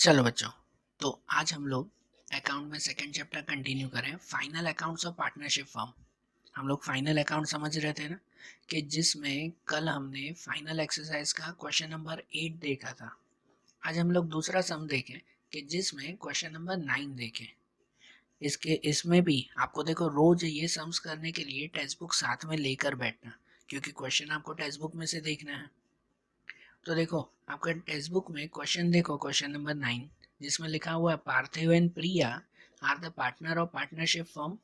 चलो बच्चों, तो आज हम लोग अकाउंट में सेकंड चैप्टर कंटिन्यू करें, final accounts of partnership firm. हम लोग फाइनल अकाउंट समझ रहे थे ना, कि जिसमें कल हमने फाइनल एक्सरसाइज का क्वेश्चन नंबर 8 देखा था। आज हम लोग दूसरा सम देखें कि जिसमें क्वेश्चन नंबर 9 देखें। इसमें भी आपको देखो, रोज ये सम्स करने के लिए टेक्स्ट बुक साथ में लेकर बैठना, क्योंकि क्वेश्चन आपको टेक्स्ट बुक में से देखना है। तो देखो, आपका टेक्स्ट बुक में क्वेश्चन देखो, क्वेश्चन नंबर 9, जिसमें लिखा हुआ है Parthiv and Priya are the partner of partnership firm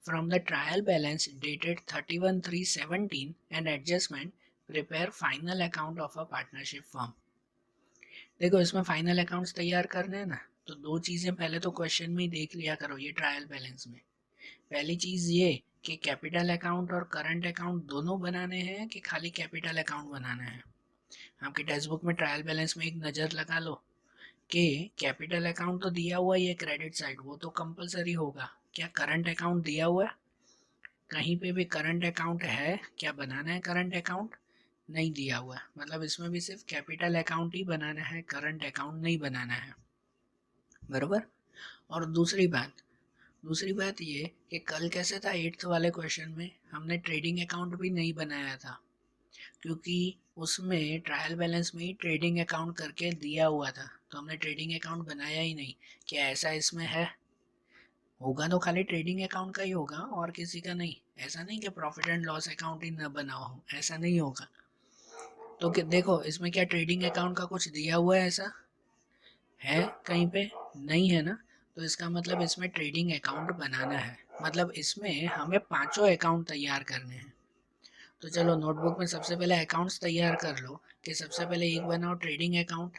from the trial balance dated 31/3/17 and adjustment prepare final account of a partnership firm. देखो, इसमें फाइनल अकाउंट्स तैयार करने हैं ना, तो दो चीजें पहले तो क्वेश्चन में ही देख लिया करो। ये ट्रायल बैलेंस में पहली चीज ये कि कैपिटल अकाउंट और करंट अकाउंट दोनों बनाने हैं कि खाली कैपिटल अकाउंट बनाना है। आपकी टेक्स्ट बुक में ट्रायल बैलेंस में एक नज़र लगा लो कि कैपिटल अकाउंट तो दिया हुआ है, क्रेडिट साइड वो तो कंपलसरी होगा। क्या करंट अकाउंट दिया हुआ है? कहीं पे भी करंट अकाउंट है क्या? बनाना है करंट अकाउंट? नहीं दिया हुआ है, मतलब इसमें भी सिर्फ कैपिटल अकाउंट ही बनाना है, करंट अकाउंट नहीं बनाना है। बरोबर। और दूसरी बात ये कि कल कैसे था, 8th वाले क्वेश्चन में हमने ट्रेडिंग अकाउंट भी नहीं बनाया था, क्योंकि उसमें ट्रायल बैलेंस में ही ट्रेडिंग अकाउंट करके दिया हुआ था, तो हमने ट्रेडिंग अकाउंट बनाया ही नहीं। क्या ऐसा इसमें है? होगा तो खाली ट्रेडिंग अकाउंट का ही होगा और किसी का नहीं। ऐसा नहीं कि प्रॉफिट एंड लॉस अकाउंट ही न बनाओ हो, ऐसा नहीं होगा। तो देखो, इसमें क्या ट्रेडिंग अकाउंट का कुछ दिया हुआ है? ऐसा है कहीं पे? नहीं है ना। तो इसका मतलब इसमें ट्रेडिंग अकाउंट बनाना है, मतलब इसमें हमें पांचों अकाउंट तैयार करने हैं। तो चलो, नोटबुक में सबसे पहले अकाउंट्स तैयार कर लो, कि सबसे पहले एक बनाओ ट्रेडिंग अकाउंट।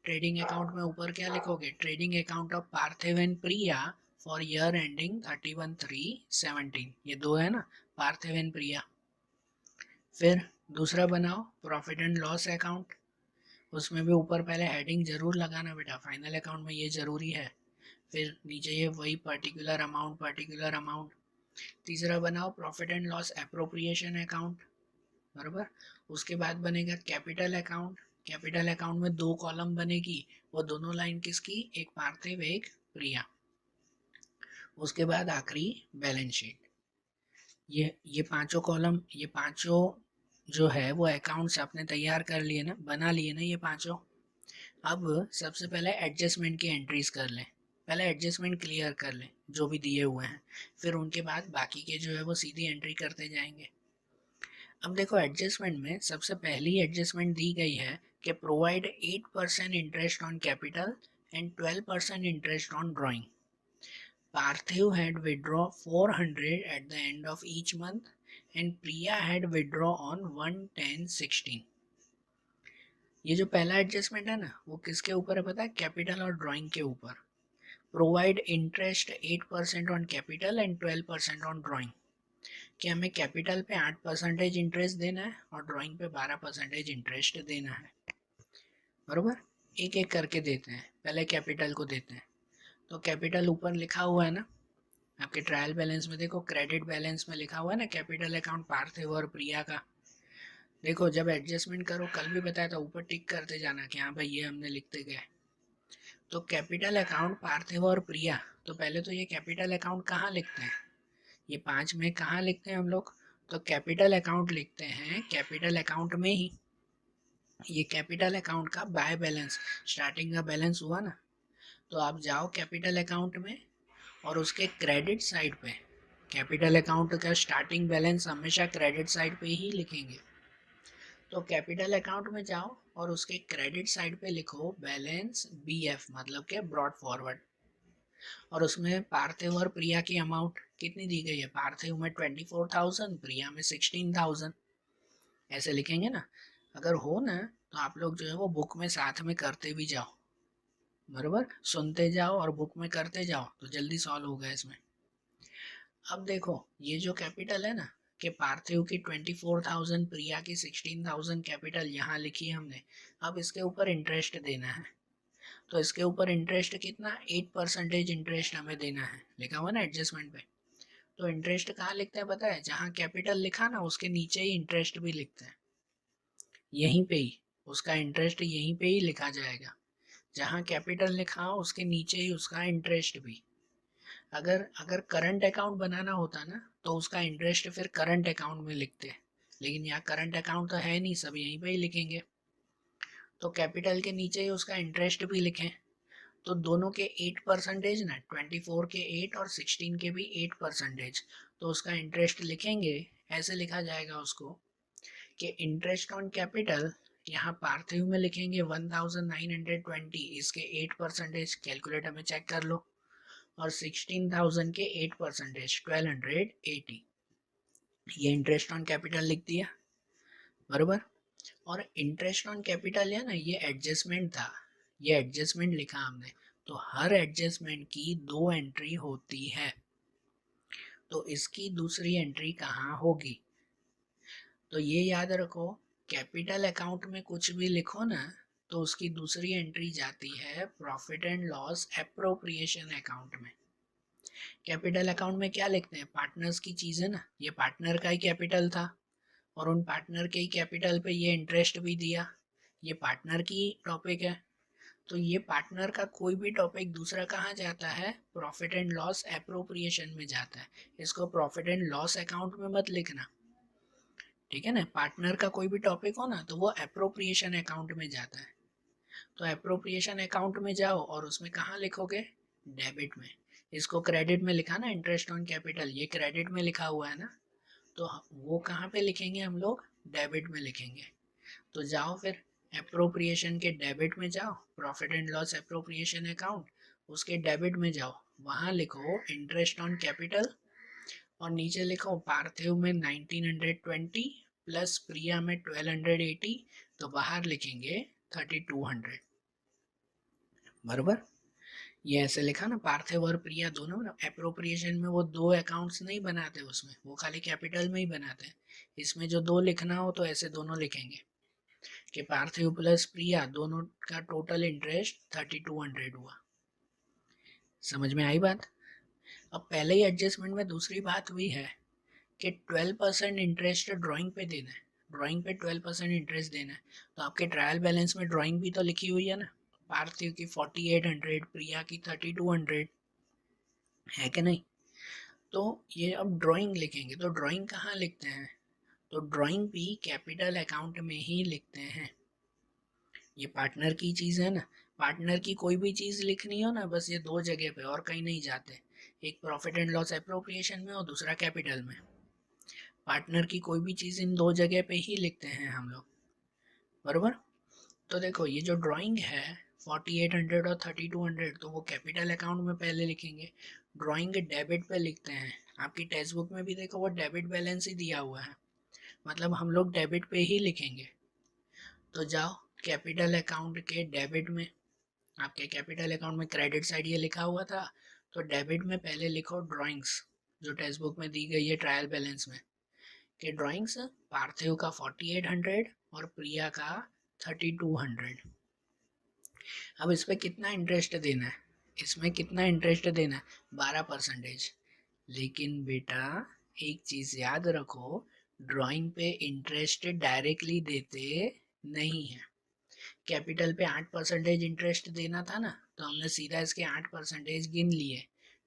ट्रेडिंग अकाउंट में ऊपर क्या लिखोगे? Trading account of Parthiv and Priya for year ending 31/3/17। ये दो है ना, पार्थिव एंड प्रिया। फिर दूसरा बनाओ प्रॉफिट एंड लॉस अकाउंट। उसमें भी ऊपर पहले हेडिंग जरूर लगाना बेटा, फाइनल अकाउंट में ये जरूरी है। फिर नीचे ये वही पर्टिकुलर अमाउंट। तीसरा बनाओ profit and loss appropriation account. बराबर। उसके बाद बनेगा कैपिटल अकाउंट। कैपिटल अकाउंट में दो कॉलम बनेगी, वो दोनों लाइन किसकी? एक पार्थिव एक प्रिया। उसके बाद आखिरी बैलेंस शीट। ये पांचों कॉलम, ये पांचों जो है वो अकाउंट्स आपने तैयार कर लिए ना, बना लिए ना ये पांचों। अब सबसे पहले एडजस्टमेंट की एंट्रीज कर लें। पहले एडजस्टमेंट क्लियर कर लें जो भी दिए हुए हैं, फिर उनके बाद बाकी के जो है वो सीधी एंट्री करते जाएंगे। अब देखो, एडजस्टमेंट में सबसे पहली एडजस्टमेंट दी गई है कि provide 8% interest on capital and 12% interest on drawing. Parthiv had withdraw 400 at the end of each month and Priya had withdraw on 1/10/16। ये जो पहला एडजस्टमेंट है ना, वो किसके ऊपर है पता है? कैपिटल और ड्राइंग के ऊपर। Provide interest 8% on capital and 12% on drawing. कि हमें कैपिटल पे 8% इंटरेस्ट देना है और ड्राइंग पे 12% इंटरेस्ट देना है। बरोबर। एक एक करके देते हैं, पहले कैपिटल को देते हैं। तो कैपिटल ऊपर लिखा हुआ है ना, आपके ट्रायल बैलेंस में देखो, क्रेडिट बैलेंस में लिखा हुआ है ना कैपिटल अकाउंट पार्थिव और प्रिया का। देखो, जब एडजस्टमेंट करो, कल भी बताया था, ऊपर टिक करते जाना कि हाँ भाई ये हमने लिखते गए। तो कैपिटल अकाउंट पार्थिव और प्रिया, तो पहले तो ये कैपिटल अकाउंट कहाँ लिखते हैं? ये 5 में कहाँ लिखते हैं हम लोग? तो कैपिटल अकाउंट लिखते हैं कैपिटल अकाउंट में ही। ये कैपिटल अकाउंट का बाय बैलेंस, स्टार्टिंग का बैलेंस हुआ ना, तो आप जाओ कैपिटल अकाउंट में और उसके क्रेडिट साइड पे, कैपिटल अकाउंट का स्टार्टिंग बैलेंस हमेशा क्रेडिट साइड पे ही लिखेंगे। तो कैपिटल अकाउंट में जाओ और उसके क्रेडिट साइड पे लिखो बैलेंस BF, मतलब के ब्रॉड फॉरवर्ड। और उसमें पार्थिव और प्रिया की अमाउंट कितनी दी गई है? पार्थिव में 24,000, प्रिया में 16,000। ऐसे लिखेंगे ना। अगर हो ना, तो आप लोग जो है वो बुक में साथ में करते भी जाओ। बराबर, सुनते जाओ और बुक में करते जाओ तो जल्दी सॉल्व होगा इसमें। अब देखो, ये जो कैपिटल है ना, कि पार्थिव की 24,000, प्रिया की 16,000 कैपिटल यहाँ लिखी है हमने। अब इसके ऊपर इंटरेस्ट देना है, तो इसके ऊपर इंटरेस्ट कितना? 8% इंटरेस्ट हमें देना है, लिखा हुआ ना एडजस्टमेंट पे। तो इंटरेस्ट कहाँ लिखते हैं पता है? जहाँ कैपिटल लिखा ना, उसके नीचे ही इंटरेस्ट भी लिखते हैं, यहीं पे ही। उसका इंटरेस्ट यहीं पे ही लिखा जाएगा। जहाँ कैपिटल लिखा उसके नीचे ही उसका इंटरेस्ट भी। अगर अगर करंट अकाउंट बनाना होता ना तो उसका इंटरेस्ट फिर करंट अकाउंट में लिखते, लेकिन यहाँ करंट अकाउंट तो है नहीं, सब यहीं पे ही लिखेंगे, तो कैपिटल के नीचे ही उसका इंटरेस्ट भी लिखें। तो दोनों के 8% ना, 24 के 8 और 16 के भी 8%, तो उसका इंटरेस्ट लिखेंगे। ऐसे लिखा जाएगा उसको कि इंटरेस्ट ऑन कैपिटल, यहाँ पार्थिव में लिखेंगे 1920, इसके 8% कैलकुलेटर में चेक कर लो, और 16,000 के 8% 1280, ये इंटरेस्ट ऑन कैपिटल लिख दिया, बराबर। और इंटरेस्ट ऑन कैपिटल है ना, ये एडजस्टमेंट था, ये एडजस्टमेंट लिखा हमने, तो हर एडजस्टमेंट की 2 एंट्री होती है, तो इसकी दूसरी एंट्री कहाँ होगी? तो ये याद रखो, कैपिटल अकाउंट में कुछ भी लिखो ना तो उसकी दूसरी एंट्री जाती है profit and loss appropriation account में। कैपिटल अकाउंट में क्या लिखते हैं? पार्टनर्स की चीज़ है ना, ये पार्टनर का ही कैपिटल था और उन पार्टनर के ही कैपिटल पे ये इंटरेस्ट भी दिया, ये पार्टनर की टॉपिक है। तो ये पार्टनर का कोई भी टॉपिक दूसरा कहाँ जाता है? प्रॉफिट एंड लॉस एप्रोप्रिएशन में जाता है। इसको प्रॉफिट एंड लॉस अकाउंट में मत लिखना, ठीक है ना। पार्टनर का कोई भी टॉपिक हो ना तो वो एप्रोप्रिएशन अकाउंट में जाता है, तो एप्रोप्रिएशन अकाउंट में जाओ और उसमें कहाँ लिखोगे? डेबिट में। इसको क्रेडिट में लिखा ना, इंटरेस्ट ऑन कैपिटल, ये क्रेडिट में लिखा हुआ है ना, तो वो कहाँ पे लिखेंगे हम लोग? डेबिट में लिखेंगे। तो जाओ फिर एप्रोप्रिएशन के डेबिट में जाओ, profit and loss appropriation account, उसके डेबिट में जाओ, वहाँ लिखो इंटरेस्ट ऑन कैपिटल, और नीचे लिखो पार्थिव में 1920 प्लस प्रिया में 1280, तो बाहर लिखेंगे 3200, बराबर। ये ऐसे लिखा ना, पार्थिव और प्रिया दोनों ना, एप्रोप्रिएशन में वो 2 अकाउंट्स नहीं बनाते, उसमें वो खाली कैपिटल में ही बनाते हैं। इसमें जो 2 लिखना हो तो ऐसे दोनों लिखेंगे कि पार्थिव प्लस प्रिया दोनों का टोटल इंटरेस्ट 3200 हुआ। समझ में आई बात? अब पहले ही एडजस्टमेंट में दूसरी बात हुई है कि 12% इंटरेस्ट ड्राइंग पे देना है, ड्राइंग पे 12% इंटरेस्ट देना है, तो आपके ट्रायल बैलेंस में ड्राइंग भी तो लिखी हुई है ना, पार्थिव की 4800, प्रिया की 3200, है कि नहीं? तो ये अब ड्राइंग लिखेंगे, तो ड्राइंग कहाँ लिखते हैं? तो ड्राइंग भी कैपिटल अकाउंट में ही लिखते हैं। ये पार्टनर की चीज़ है ना, पार्टनर की कोई भी चीज़ लिखनी हो ना, बस ये 2 जगह पे, और कहीं नहीं जाते, एक प्रॉफिट एंड लॉस एप्रोप्रिएशन में और दूसरा कैपिटल में। पार्टनर की कोई भी चीज़ इन 2 जगह पे ही लिखते हैं हम लोग, बराबर। तो देखो ये जो ड्राइंग है 4800 और 3200, तो वो कैपिटल अकाउंट में पहले लिखेंगे, ड्राइंग डेबिट पे लिखते हैं। आपकी टेक्स्ट बुक में भी देखो वो डेबिट बैलेंस ही दिया हुआ है, मतलब हम लोग डेबिट पे ही लिखेंगे। तो जाओ कैपिटल अकाउंट के डेबिट में, आपके कैपिटल अकाउंट में क्रेडिट साइड ये लिखा हुआ था, तो डेबिट में पहले लिखो ड्राइंग्स, जो टेक्स्ट बुक में दी गई है ट्रायल बैलेंस में, कि ड्राइंग्स पार्थिव का 4800 और प्रिया का 3200। अब इस पर कितना इंटरेस्ट देना है? इसमें कितना इंटरेस्ट देना है? 12%। लेकिन बेटा एक चीज़ याद रखो, ड्राइंग पे इंटरेस्ट डायरेक्टली देते नहीं है। कैपिटल पे 8% इंटरेस्ट देना था ना, तो हमने सीधा इसके 8% गिन लिए।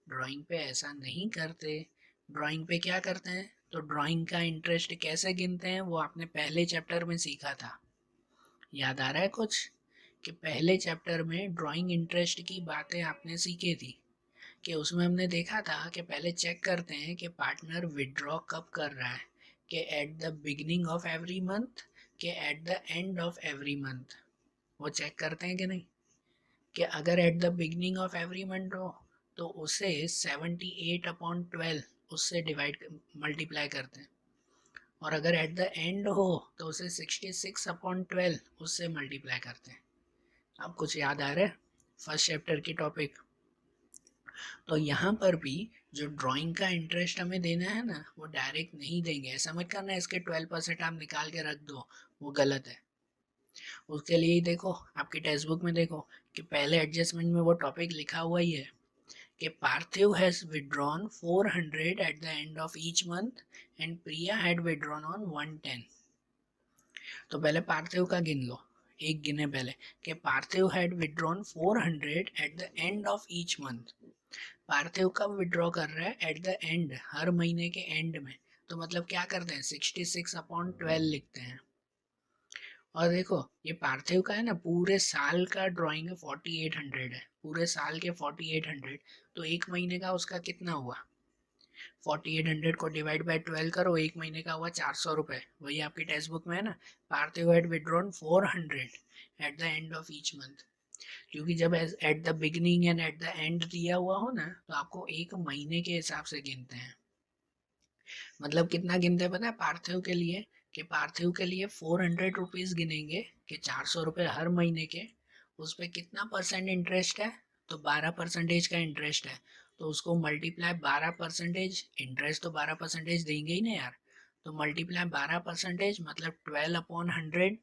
ड्राइंग पे ऐसा नहीं करते, ड्राइंग पे क्या करते हैं? तो ड्राइंग का इंटरेस्ट कैसे गिनते हैं वो आपने पहले चैप्टर में सीखा था, याद आ रहा है कुछ? कि पहले चैप्टर में ड्राइंग इंटरेस्ट की बातें आपने सीखी थी, कि उसमें हमने देखा था कि पहले चेक करते हैं कि पार्टनर विड्रॉ कब कर रहा है, कि at the beginning of every month, कि at the end of every month, वो चेक करते हैं कि नहीं? कि अगर at the beginning of every month हो तो उसे 78/12 उससे डिवाइड मल्टीप्लाई करते हैं, और अगर एट द एंड हो तो उसे 66/12 उससे मल्टीप्लाई करते हैं। अब कुछ याद आ रहा है फर्स्ट चैप्टर की टॉपिक? तो यहाँ पर भी जो ड्राइंग का इंटरेस्ट हमें देना है ना, वो डायरेक्ट नहीं देंगे, ऐसा मत करना इसके 12% आप निकाल के रख दो, वो गलत है। उसके लिए ही देखो आपकी टेक्स्ट बुक में देखो कि पहले एडजस्टमेंट में वो टॉपिक लिखा हुआ ही है कि Parthiv has withdrawn 400 at the end of each month and Priya had withdrawn on 110। तो पहले पार्थिव का गिन लो, एक गिने पहले कि Parthiv had withdrawn 400 at the end of each month. Parthiv कब विड्रॉ कर रहा है? एट द एंड, हर महीने के एंड में। तो मतलब क्या करते हैं, 66/12 लिखते हैं। और देखो ये पार्थिव का है ना, पूरे साल का ड्राइंग है, 4800 है, पूरे साल के 4800। तो एक महीने का उसका कितना हुआ, 4800 को डिवाइड बाय 12 करो, एक महीने का हुआ 400 रुपये। वही आपकी टेक्स्ट बुक में है ना, Parthiv had withdrawn 400 at the end of each month. क्योंकि जब at the beginning and at the end दिया हुआ हो ना, तो आपको एक महीने के हिसाब से गिनते हैं। मतलब कितना गिनते हैं पता है पार्थिव के लिए? कि पार्थिव के लिए 400 रुपीज गिनेंगे कि 400 रुपये हर महीने के, उस पर कितना परसेंट इंटरेस्ट है, तो 12% का इंटरेस्ट है। तो उसको मल्टीप्लाई 12%, इंटरेस्ट तो 12% देंगे ही ना यार, तो मल्टीप्लाई 12% मतलब 12/100,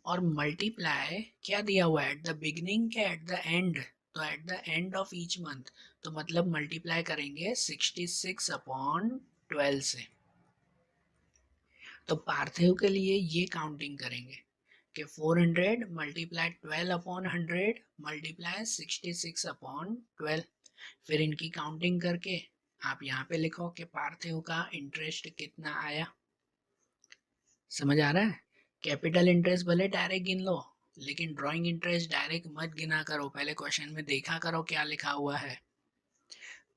और मल्टीप्लाई क्या दिया हुआ है, एट द बिगिनिंग के एट द एंड, तो eight the end of each month, तो मतलब मल्टीप्लाई करेंगे 66/12 से। तो पार्थिव के लिए ये काउंटिंग करेंगे कि 400 मल्टीप्लाई 12/100 मल्टीप्लाई 66/12। फिर इनकी काउंटिंग करके आप यहाँ पे लिखो कि पार्थिव का इंटरेस्ट कितना आया। समझ आ रहा है? कैपिटल इंटरेस्ट भले डायरेक्ट गिन लो, लेकिन ड्राइंग इंटरेस्ट डायरेक्ट मत गिना करो, पहले क्वेश्चन में देखा करो क्या लिखा हुआ है।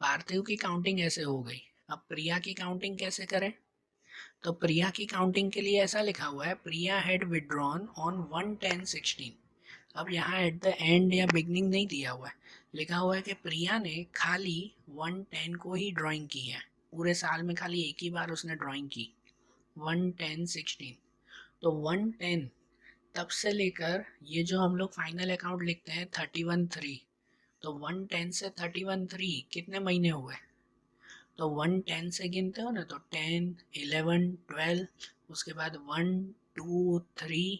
पार्थिव की काउंटिंग ऐसे हो गई। अब प्रिया की काउंटिंग कैसे करें? तो प्रिया की काउंटिंग के लिए ऐसा लिखा हुआ है, प्रिया हैड विड्रॉन ऑन 1/10/16। अब यहाँ एट द एंड या बिगनिंग नहीं दिया हुआ है, लिखा हुआ है कि प्रिया ने खाली 1/10 को ही ड्राइंग की है, पूरे साल में खाली एक ही बार उसने ड्राइंग की, 1/10/16। तो 1/10 तब से लेकर ये जो हम लोग फाइनल अकाउंट लिखते हैं 31/3, तो 1/10 से 31/3 कितने महीने हुए? तो 1/10 से गिनते हो ना, तो 10, 11, 12, उसके बाद 1, 2, 3,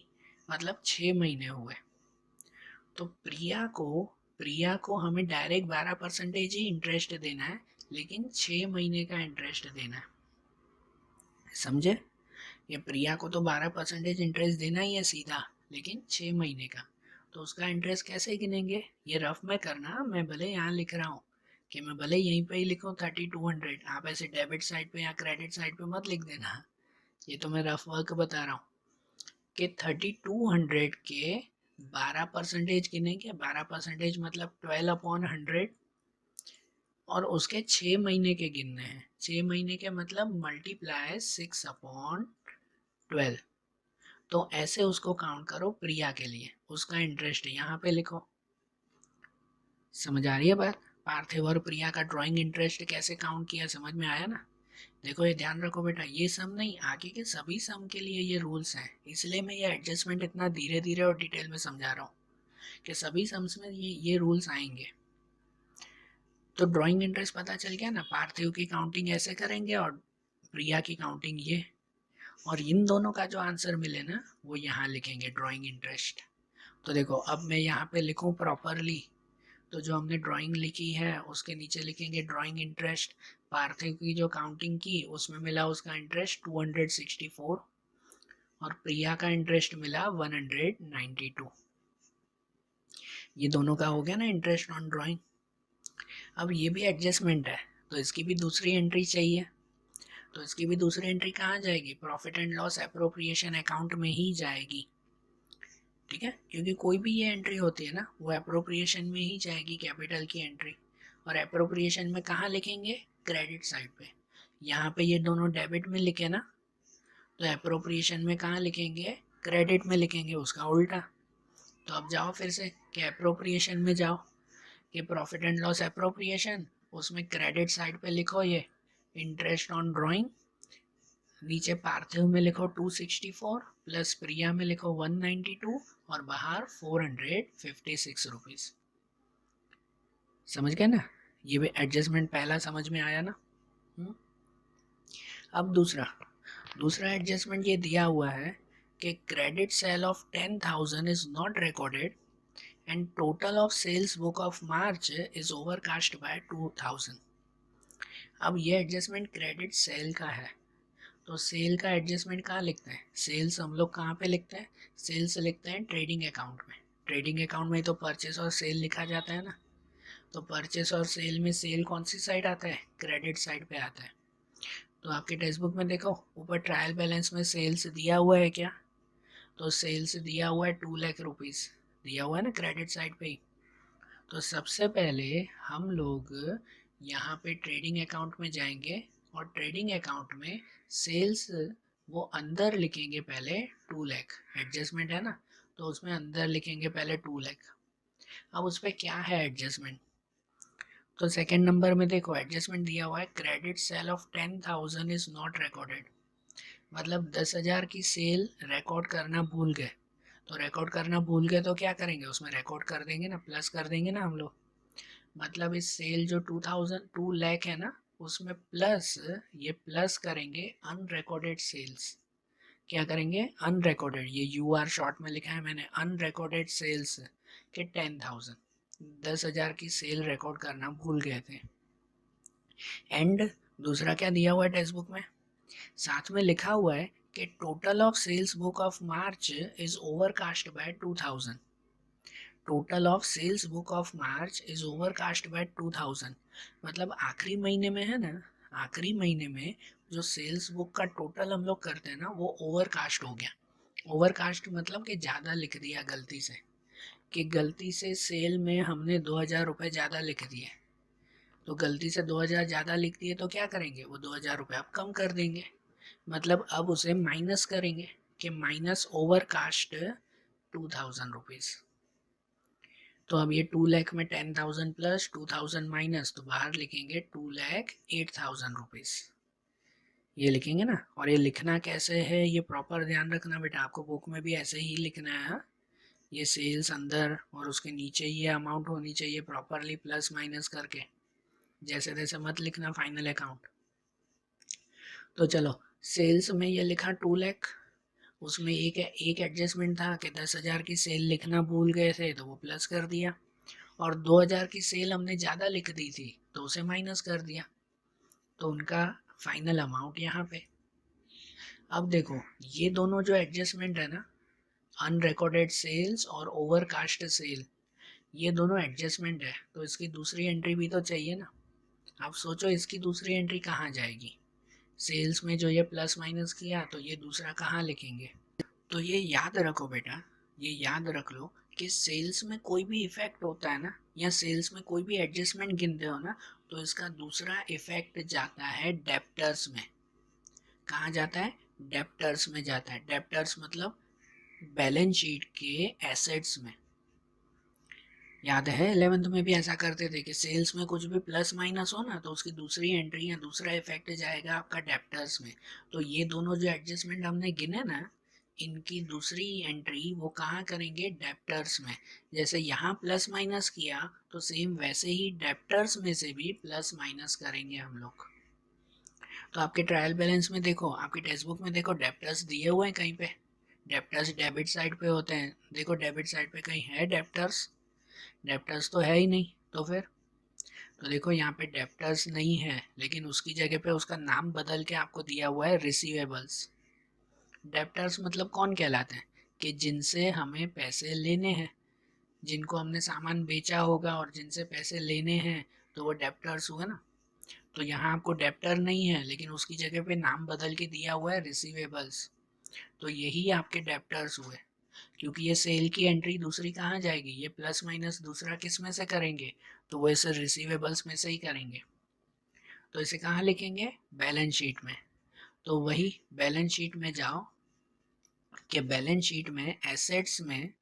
मतलब 6 महीने हुए। तो प्रिया को हमें डायरेक्ट 12% ही इंटरेस्ट देना है, लेकिन 6 महीने का इंटरेस्ट देना है। समझे? ये प्रिया को तो 12% इंटरेस्ट देना ही है सीधा, लेकिन 6 महीने का। तो उसका इंटरेस्ट कैसे गिनेंगे, ये रफ में करना, मैं भले यहाँ लिख रहा हूँ कि मैं भले यहीं पे ही लिखूँ 3200, आप ऐसे डेबिट साइड पे या क्रेडिट साइड पे मत लिख देना। ये तो मैं रफ वर्क बता रहा हूँ कि 3200 के 12% गिनेंगे, 12% मतलब 12/100, और उसके 6 महीने के गिनने हैं। 6 महीने के मतलब मल्टीप्लाई 6/12। तो ऐसे उसको काउंट करो प्रिया के लिए, उसका इंटरेस्ट यहाँ पे लिखो। समझ आ रही है बात? पार्थिव और प्रिया का ड्राइंग इंटरेस्ट कैसे काउंट किया, समझ में आया ना? देखो ये ध्यान रखो बेटा, ये सम नहीं, आगे के सभी सम के लिए ये रूल्स हैं, इसलिए मैं ये एडजस्टमेंट इतना धीरे धीरे और डिटेल में समझा रहा हूँ कि सभी सम्स में ये रूल्स आएंगे। तो ड्राइंग इंटरेस्ट पता चल गया ना, पार्थिव की काउंटिंग ऐसे करेंगे और प्रिया की काउंटिंग ये, और इन दोनों का जो आंसर मिले ना वो यहाँ लिखेंगे ड्राइंग इंटरेस्ट। तो देखो अब मैं यहाँ पे लिखूँ प्रॉपरली, तो जो हमने ड्राइंग लिखी है उसके नीचे लिखेंगे ड्राइंग इंटरेस्ट। पार्थिव की जो काउंटिंग की उसमें मिला उसका इंटरेस्ट 264, और प्रिया का इंटरेस्ट मिला 192। ये दोनों का हो गया ना इंटरेस्ट ऑन ड्राइंग। अब ये भी एडजस्टमेंट है, तो इसकी भी दूसरी एंट्री चाहिए। तो इसकी भी दूसरी एंट्री कहाँ जाएगी? Profit and loss appropriation account में ही जाएगी। ठीक है, क्योंकि कोई भी ये एंट्री होती है ना वो एप्रोप्रिएशन में ही जाएगी, कैपिटल की एंट्री। और एप्रोप्रिएशन में कहाँ लिखेंगे? क्रेडिट साइड पे। यहाँ पे ये दोनों डेबिट में लिखे ना, तो एप्रोप्रिएशन में कहाँ लिखेंगे? क्रेडिट में लिखेंगे, उसका उल्टा। तो अब जाओ फिर से कि एप्रोप्रिएशन में जाओ कि प्रॉफिट एंड लॉस एप्रोप्रिएशन, उसमें क्रेडिट साइड पे लिखो ये इंटरेस्ट ऑन ड्राइंग, नीचे पार्थिव में लिखो 264 प्लस प्रिया में लिखो 192, और बाहर 456 रुपीज। समझ गए ना? ये भी एडजस्टमेंट पहला समझ में आया ना? अब दूसरा एडजस्टमेंट ये दिया हुआ है कि credit sale of 10,000 is not recorded and total of sales book of March is overcast by 2,000। अब ये एडजस्टमेंट क्रेडिट सेल का है, तो सेल का एडजस्टमेंट कहाँ लिखते हैं? सेल्स हम लोग कहाँ पे लिखते हैं? सेल्स लिखते हैं ट्रेडिंग अकाउंट में। ट्रेडिंग अकाउंट में तो परचेस और सेल लिखा जाता है ना। तो परचेस और सेल में सेल कौन सी साइड आता है? क्रेडिट साइड पे आता है। तो आपके टेक्स्ट बुक में देखो ऊपर ट्रायल बैलेंस में सेल्स दिया हुआ है क्या? तो सेल्स दिया हुआ है 2 लाख रुपीज़, दिया हुआ है ना क्रेडिट साइड पे ही। तो सबसे पहले हम लोग यहाँ पे ट्रेडिंग अकाउंट में जाएंगे और ट्रेडिंग अकाउंट में सेल्स वो अंदर लिखेंगे पहले 2 लाख, एडजस्टमेंट है ना, तो उसमें अंदर लिखेंगे पहले 2 लाख। अब उस पर क्या है एडजस्टमेंट? तो सेकंड नंबर में देखो एडजस्टमेंट दिया हुआ है credit sale of 10,000 is not recorded. मतलब 10,000 की सेल रिकॉर्ड करना भूल गए। तो रिकॉर्ड करना भूल गए तो क्या करेंगे? उसमें रिकॉर्ड कर देंगे ना, प्लस कर देंगे ना हम लोग। मतलब इस सेल जो 2 लाख है ना, उसमें प्लस, ये प्लस करेंगे अनरिकॉर्डेड सेल्स। क्या करेंगे? अनरिकॉर्डेड, ये UR शॉर्ट में लिखा है मैंने, अनरिकॉर्डेड सेल्स के 10,000, 10,000 की सेल रिकॉर्ड करना भूल गए थे। एंड दूसरा क्या दिया हुआ है टेक्स्ट बुक में? साथ में लिखा हुआ है कि total of sales book of March is overcast by 2,000। Total of sales book of March is overcast by 2,000। मतलब आखिरी महीने में है ना, आखिरी महीने में जो सेल्स बुक का टोटल हम लोग करते हैं ना, वो ओवरकास्ट हो गया। ओवरकास्ट मतलब कि ज़्यादा लिख दिया गलती से, कि गलती से सेल में हमने 2,000 रुपये ज़्यादा लिख दिए। तो गलती से 2,000 ज़्यादा लिख दिए तो क्या करेंगे? वो 2,000 रुपये अब कम कर देंगे। मतलब अब उसे माइनस करेंगे कि माइनस ओवरकास्ट 2,000 रुपीज़। तो अब ये 2 लाख में 10,000 प्लस 2,000 माइनस, तो बाहर लिखेंगे 2,08,000 रुपीज़। ये लिखेंगे ना। और ये लिखना कैसे है ये प्रॉपर ध्यान रखना बेटा, आपको बुक में भी ऐसे ही लिखना है। हाँ? ये सेल्स अंदर और उसके नीचे ये अमाउंट होनी चाहिए प्रॉपरली प्लस माइनस करके, जैसे तैसे मत लिखना फाइनल अकाउंट। तो चलो सेल्स में ये लिखा 2 लाख, उसमें एक एडजस्टमेंट था कि 10,000 की सेल लिखना भूल गए थे तो वो प्लस कर दिया, और 2,000 की सेल हमने ज़्यादा लिख दी थी तो उसे माइनस कर दिया। तो उनका फाइनल अमाउंट यहाँ पे। अब देखो ये दोनों जो एडजस्टमेंट है ना, अनरिकॉर्डेड सेल्स और ओवरकास्ट सेल, ये दोनों एडजस्टमेंट है, तो इसकी दूसरी एंट्री भी तो चाहिए ना। अब सोचो इसकी दूसरी एंट्री कहाँ जाएगी? सेल्स में जो ये प्लस माइनस किया तो ये दूसरा कहाँ लिखेंगे? तो ये याद रखो बेटा, ये याद रख लो कि सेल्स में कोई भी इफेक्ट होता है ना, या सेल्स में कोई भी एडजस्टमेंट गिनते हो ना, तो इसका दूसरा इफेक्ट जाता है डेप्टर्स में। कहाँ जाता है? डेप्टर्स में जाता है। डेप्टर्स मतलब बैलेंस शीट के एसेट्स में। याद है 11th में भी ऐसा करते थे कि सेल्स में कुछ भी प्लस माइनस हो ना, तो उसकी दूसरी एंट्री या दूसरा इफेक्ट जाएगा आपका डेप्टर्स में। तो ये दोनों जो एडजस्टमेंट हमने गिने ना, इनकी दूसरी एंट्री वो कहाँ करेंगे? डेप्टर्स में। जैसे यहाँ प्लस माइनस किया तो सेम वैसे ही डेप्टर्स में से भी प्लस माइनस करेंगे हम लोग। तो आपके ट्रायल बैलेंस में देखो, आपकी टेक्स्ट बुक में देखो डेप्टर्स दिए हुए हैं कहीं पे। डेप्टर्स डेबिट साइड पे होते हैं, देखो डेबिट साइड पे कहीं है डेप्टर्स? डेप्टर्स तो है ही नहीं। तो फिर तो देखो यहाँ पे डेप्टर्स नहीं है, लेकिन उसकी जगह पे उसका नाम बदल के आपको दिया हुआ है रिसीवेबल्स। डेप्टर्स मतलब कौन कहलाते हैं? कि जिनसे हमें पैसे लेने हैं, जिनको हमने सामान बेचा होगा और जिनसे पैसे लेने हैं, तो वो डेप्टर्स हुए ना। तो यहाँ आपको डेप्टर नहीं है, लेकिन उसकी जगह पे नाम बदल के दिया हुआ है रिसीवेबल्स। तो यही आपके डेप्टर्स हुए, क्योंकि ये सेल की एंट्री दूसरी कहाँ जाएगी? ये प्लस माइनस दूसरा किस में से करेंगे? तो वो इसे रिसीवेबल्स में से ही करेंगे। तो इसे कहाँ लिखेंगे? बैलेंस शीट में। तो वही बैलेंस शीट में जाओ कि बैलेंस शीट में एसेट्स में,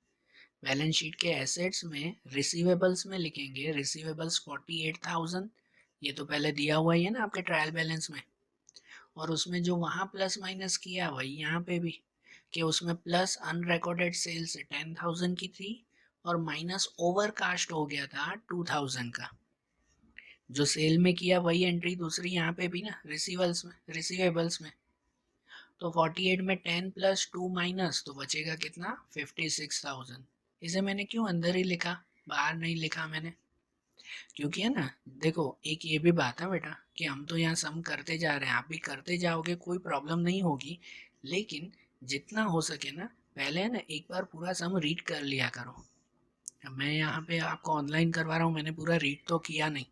बैलेंस शीट के एसेट्स में रिसीवेबल्स में लिखेंगे रिसीवेबल्स 48,000। ये तो पहले दिया हुआ ही है ना आपके ट्रायल बैलेंस में। और उसमें जो वहाँ प्लस माइनस किया वही यहाँ पे भी, कि उसमें प्लस अनरिकॉर्डेड सेल्स 10,000 की थी और माइनस ओवरकास्ट हो गया था 2,000 का। जो सेल में किया वही एंट्री दूसरी यहाँ पे भी ना, रिसीवल्स में, रिसीवेबल्स में। तो 48 में 10 प्लस 2 माइनस, तो बचेगा कितना? 56,000। इसे मैंने क्यों अंदर ही लिखा, बाहर नहीं लिखा मैंने? क्योंकि है ना, देखो एक ये भी बात है बेटा कि हम तो यहाँ सम करते जा रहे हैं, आप भी करते जाओगे, कोई प्रॉब्लम नहीं होगी, लेकिन जितना हो सके ना पहले है ना एक बार पूरा सम रीड कर लिया करो। मैं यहाँ पे आपको ऑनलाइन करवा रहा हूँ, मैंने पूरा रीड तो किया नहीं।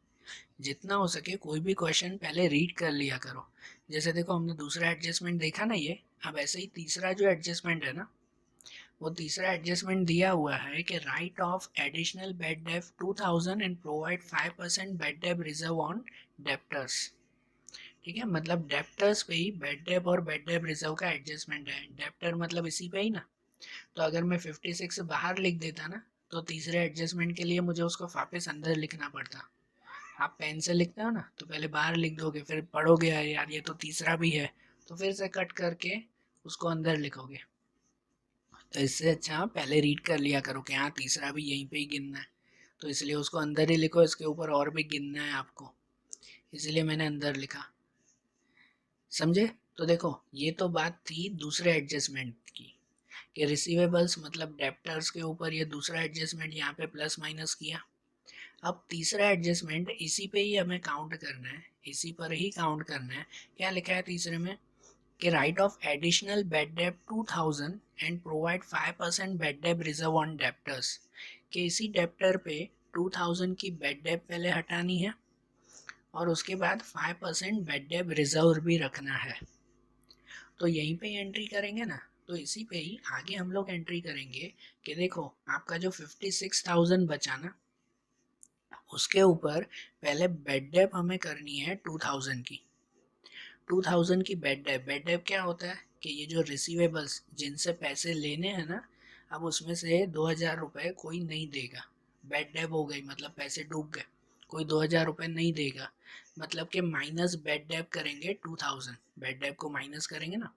जितना हो सके कोई भी क्वेश्चन पहले रीड कर लिया करो। जैसे देखो हमने दूसरा एडजस्टमेंट देखा ना ये, अब ऐसे ही तीसरा जो एडजस्टमेंट है ना, वो तीसरा एडजस्टमेंट दिया हुआ है कि right of additional bad debt 2000 and provide 5% bad debt reserve on debtors. ठीक है, मतलब डेप्टर्स पे ही बेड डेप और बेड डेप रिजर्व का एडजस्टमेंट है। डेप्टर मतलब इसी पे ही ना, तो अगर मैं 56 बाहर लिख देता ना, तो तीसरे एडजस्टमेंट के लिए मुझे उसको वापस अंदर लिखना पड़ता। आप पेन से लिखते हो ना तो पहले बाहर लिख दोगे, फिर पढ़ोगे यार ये तो तीसरा भी है, तो फिर से कट करके उसको अंदर लिखोगे। तो इससे अच्छा आप पहले रीड कर लिया करो कि हाँ तीसरा भी यहीं पे ही गिनना है, तो इसलिए उसको अंदर ही लिखो, इसके ऊपर और भी गिनना है आपको, इसलिए मैंने अंदर लिखा। समझे? तो देखो ये तो बात थी दूसरे एडजस्टमेंट की कि रिसीवेबल्स मतलब डेप्टर्स के ऊपर ये दूसरा एडजस्टमेंट यहाँ पे प्लस माइनस किया। अब तीसरा एडजस्टमेंट इसी पे ही हमें काउंट करना है, इसी पर ही काउंट करना है। क्या लिखा है तीसरे में कि right of additional bad debt 2000 and provide 5% bad debt reserve on debtors, कि इसी डेप्टर पे 2000 की बेड डेप पहले हटानी है और उसके बाद 5% बेड डेप रिजर्व भी रखना है। तो यहीं पे ही एंट्री करेंगे ना, तो इसी पे ही आगे हम लोग एंट्री करेंगे कि देखो आपका जो 56,000 बचा ना, उसके ऊपर पहले बेड डेप हमें करनी है 2000 की। 2000 की बेड डेप, बेड डेप क्या होता है कि ये जो रिसीवेबल्स जिनसे पैसे लेने हैं ना, अब उसमें से 2000 रुपये कोई नहीं देगा, बेड डेप हो गई मतलब पैसे डूब गए, कोई 2000 रुपये नहीं देगा, मतलब कि माइनस बेड डेप करेंगे 2000, बेड डेप को माइनस करेंगे ना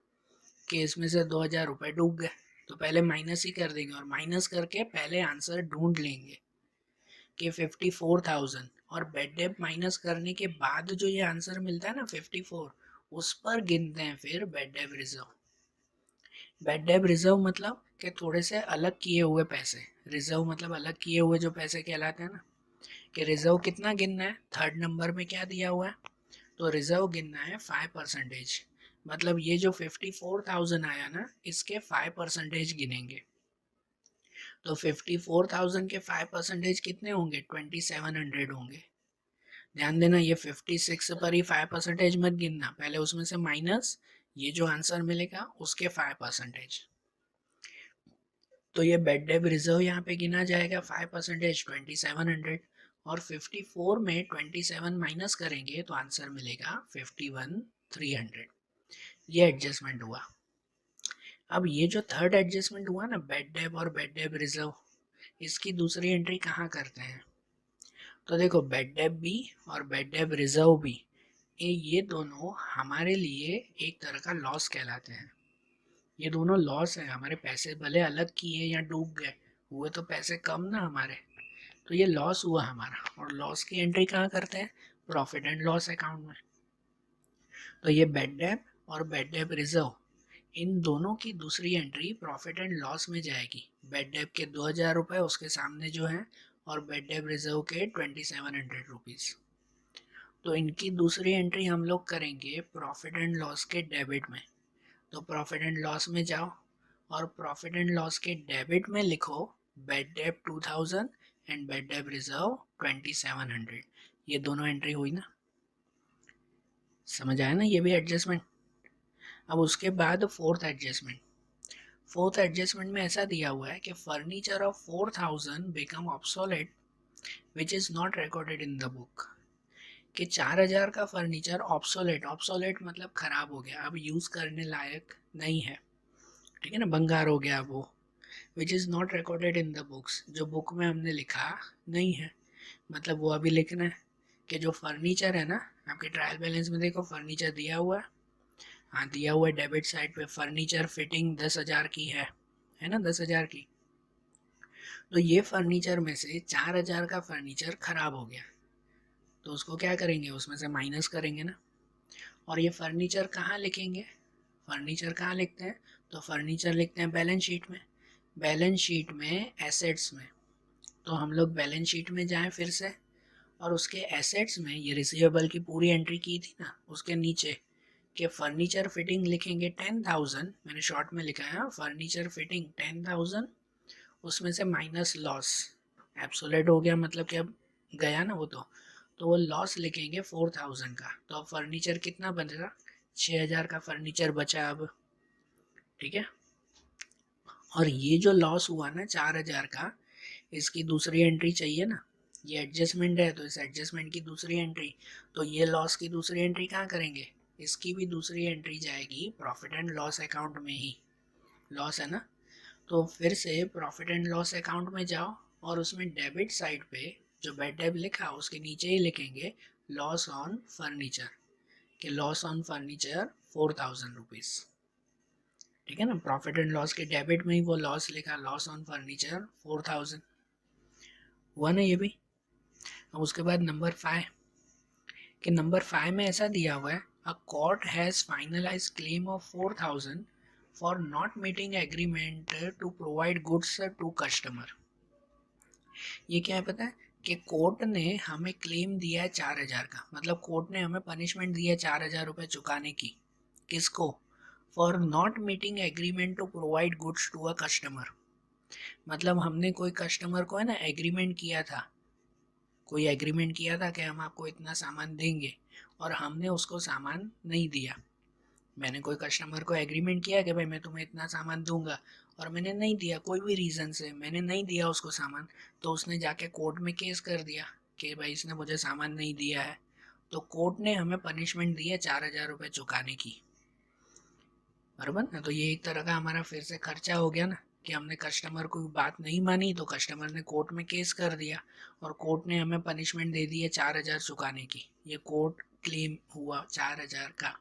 कि इसमें से 2000 रुपये डूब गए, तो पहले माइनस ही कर देंगे और माइनस करके पहले आंसर ढूंढ लेंगे कि 54,000, और बेड डेप माइनस करने के बाद जो ये आंसर मिलता है ना 54, उस पर गिनते हैं फिर bad debt reserve. Bad debt reserve मतलब कि थोड़े से अलग किए हुए पैसे, रिजर्व मतलब अलग किए हुए जो पैसे कहलाते हैं ना, कि रिजर्व कितना गिनना है, थर्ड नंबर में क्या दिया हुआ है, तो रिजर्व गिनना है 5%, मतलब ये जो 54,000 आया ना इसके 5% गिनेंगे। तो 54,000 के 5% कितने होंगे, 2700 होंगे। ध्यान देना ये 56 पर ही 5% मत गिनना, पहले उसमें से माइनस ये जो आंसर मिलेगा उसके 5%। तो ये बेड डेप रिजर्व यहाँ पे गिना जाएगा 5%, 2700, और 54 में 27 माइनस करेंगे तो आंसर मिलेगा 51,300। ये एडजस्टमेंट हुआ। अब ये जो थर्ड एडजस्टमेंट हुआ ना बेड डेप और बेड डेप रिजर्व, इसकी दूसरी एंट्री कहाँ करते हैं, तो देखो बेड डेप भी और बेड डेप रिजर्व भी, ये दोनों हमारे लिए एक तरह का लॉस कहलाते हैं। ये दोनों लॉस है, हमारे पैसे भले अलग किए या डूब गए, हुए तो पैसे कम ना हमारे, तो ये लॉस हुआ हमारा, और लॉस की एंट्री कहाँ करते हैं, प्रॉफिट एंड लॉस अकाउंट में। तो ये बेड डेप और बेड डेप रिजर्व, इन दोनों की दूसरी एंट्री प्रॉफिट एंड लॉस में जाएगी। बेड डेप के 2000 रुपये उसके सामने जो है, और बेड डेप रिजर्व के 2700 रुपीज़। तो इनकी दूसरी एंट्री हम लोग करेंगे प्रॉफिट एंड लॉस के डेबिट में। तो प्रॉफिट एंड लॉस में जाओ और प्रॉफिट एंड लॉस के डेबिट में लिखो bad debt 2000 and bad debt reserve 2700। ये दोनों एंट्री हुई ना, समझ आया ना, ये भी एडजस्टमेंट। अब उसके बाद फोर्थ एडजस्टमेंट, फोर्थ एडजस्टमेंट में ऐसा दिया हुआ है कि furniture of 4000 become obsolete which is not recorded in the book, कि 4000 का फर्नीचर ऑब्सोलेट, ऑब्सोलेट मतलब ख़राब हो गया, अब यूज़ करने लायक नहीं है, ठीक है ना, बंगार हो गया वो, which is not recorded in the books, जो बुक में हमने लिखा नहीं है, मतलब वो अभी लिखना है कि जो फर्नीचर है ना, आपके ट्रायल बैलेंस में देखो फर्नीचर दिया हुआ है, हाँ दिया हुआ है डेबिट साइड पे, फर्नीचर फिटिंग 10,000 की है ना, 10,000 की। तो ये फर्नीचर में से 4,000 का फर्नीचर खराब हो गया, तो उसको क्या करेंगे, उसमें से माइनस करेंगे ना। और ये फर्नीचर कहाँ लिखेंगे, फर्नीचर कहाँ लिखते हैं, तो फर्नीचर लिखते हैं बैलेंस शीट में, बैलेंस शीट में एसेट्स में। तो हम लोग बैलेंस शीट में जाएं फिर से, और उसके एसेट्स में ये रिसीवेबल की पूरी एंट्री की थी ना, उसके नीचे कि फर्नीचर फिटिंग लिखेंगे 10,000, मैंने शॉर्ट में लिखा है फर्नीचर फिटिंग 10,000, उसमें से माइनस लॉस, एब्सोलेट हो गया मतलब कि अब गया ना वो, तो वो लॉस लिखेंगे 4,000 का। तो अब फर्नीचर कितना बनेगा, 6,000 का फर्नीचर बचा अब, ठीक है। और ये जो लॉस हुआ ना 4,000 का, इसकी दूसरी एंट्री चाहिए ना, ये एडजस्टमेंट है तो इस एडजस्टमेंट की दूसरी एंट्री, तो ये लॉस की दूसरी एंट्री कहाँ करेंगे, इसकी भी दूसरी एंट्री जाएगी प्रॉफिट एंड लॉस अकाउंट में ही, लॉस है ना। तो फिर से प्रॉफिट एंड लॉस अकाउंट में जाओ और उसमें डेबिट साइड पे जो बैड डेब लिखा उसके नीचे ही लिखेंगे लॉस ऑन फर्नीचर, कि लॉस ऑन फर्नीचर 4,000 रुपीज़, ठीक है ना। प्रॉफिट एंड लॉस के डेबिट में ही वो लॉस लिखा, लॉस ऑन फर्नीचर 4,000, हुआ ना ये भी। अब उसके बाद नंबर 5, कि नंबर 5 में ऐसा दिया हुआ है, a court has finalise claim of 4,000 for not meeting agreement to provide goods to customer. ये क्या है पता है, कि कोर्ट ने हमें क्लेम दिया है 4,000 का, मतलब कोर्ट ने हमें पनिशमेंट दिया है 4,000 रुपये चुकाने की, किसको, for not meeting agreement to provide goods to a customer. मतलब हमने कोई कस्टमर को है ना एग्रीमेंट किया था, कोई एग्रीमेंट किया था कि हम आपको इतना सामान देंगे और हमने उसको सामान नहीं दिया। मैंने कोई कस्टमर को एग्रीमेंट किया कि भाई मैं तुम्हें इतना सामान दूंगा और मैंने नहीं दिया, कोई भी रीज़न से मैंने नहीं दिया उसको सामान, तो उसने जाके कोर्ट में केस कर दिया कि भाई इसने मुझे सामान नहीं दिया है, तो कोर्ट ने हमें पनिशमेंट दी है 4,000 रुपये चुकाने की, बराबर ना। तो ये एक तरह का हमारा फिर से खर्चा हो गया ना, कि हमने कस्टमर को बात नहीं मानी तो कस्टमर ने कोर्ट में केस कर दिया और कोर्ट ने हमें पनिशमेंट दे दी है 4,000 चुकाने की, ये कोर्ट क्लेम हुआ 4,000 का।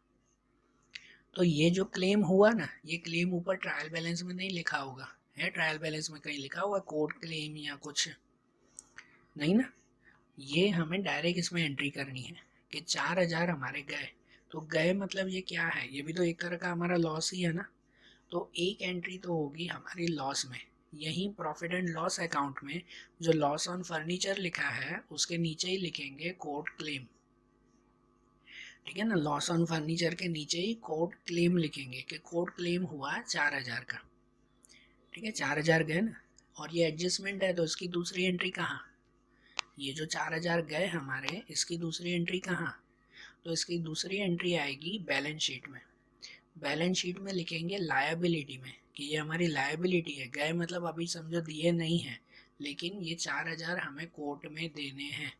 तो ये जो क्लेम हुआ ना, ये क्लेम ऊपर ट्रायल बैलेंस में नहीं लिखा होगा, है ट्रायल बैलेंस में कहीं लिखा हुआ कोर्ट क्लेम या कुछ नहीं ना, ये हमें डायरेक्ट इसमें एंट्री करनी है कि 4,000 हमारे गए, तो गए मतलब ये क्या है, ये भी तो एक तरह का हमारा लॉस ही है ना। तो एक एंट्री तो होगी हमारी लॉस में, यहीं प्रॉफिट एंड लॉस अकाउंट में जो लॉस ऑन फर्नीचर लिखा है उसके नीचे ही लिखेंगे कोर्ट क्लेम, ठीक है ना। लॉस ऑन फर्नीचर के नीचे ही कोर्ट क्लेम लिखेंगे कि कोर्ट क्लेम हुआ 4,000 का, ठीक है। 4,000 गए ना, और ये एडजस्टमेंट है तो इसकी दूसरी एंट्री कहाँ, ये जो 4,000 गए हमारे इसकी दूसरी एंट्री कहाँ, तो इसकी दूसरी एंट्री आएगी बैलेंस शीट में। बैलेंस शीट में लिखेंगे लायबिलिटी में कि ये हमारी लायबिलिटी है, गए मतलब अभी समझो दिए नहीं है, लेकिन ये 4,000 हमें कोर्ट में देने हैं,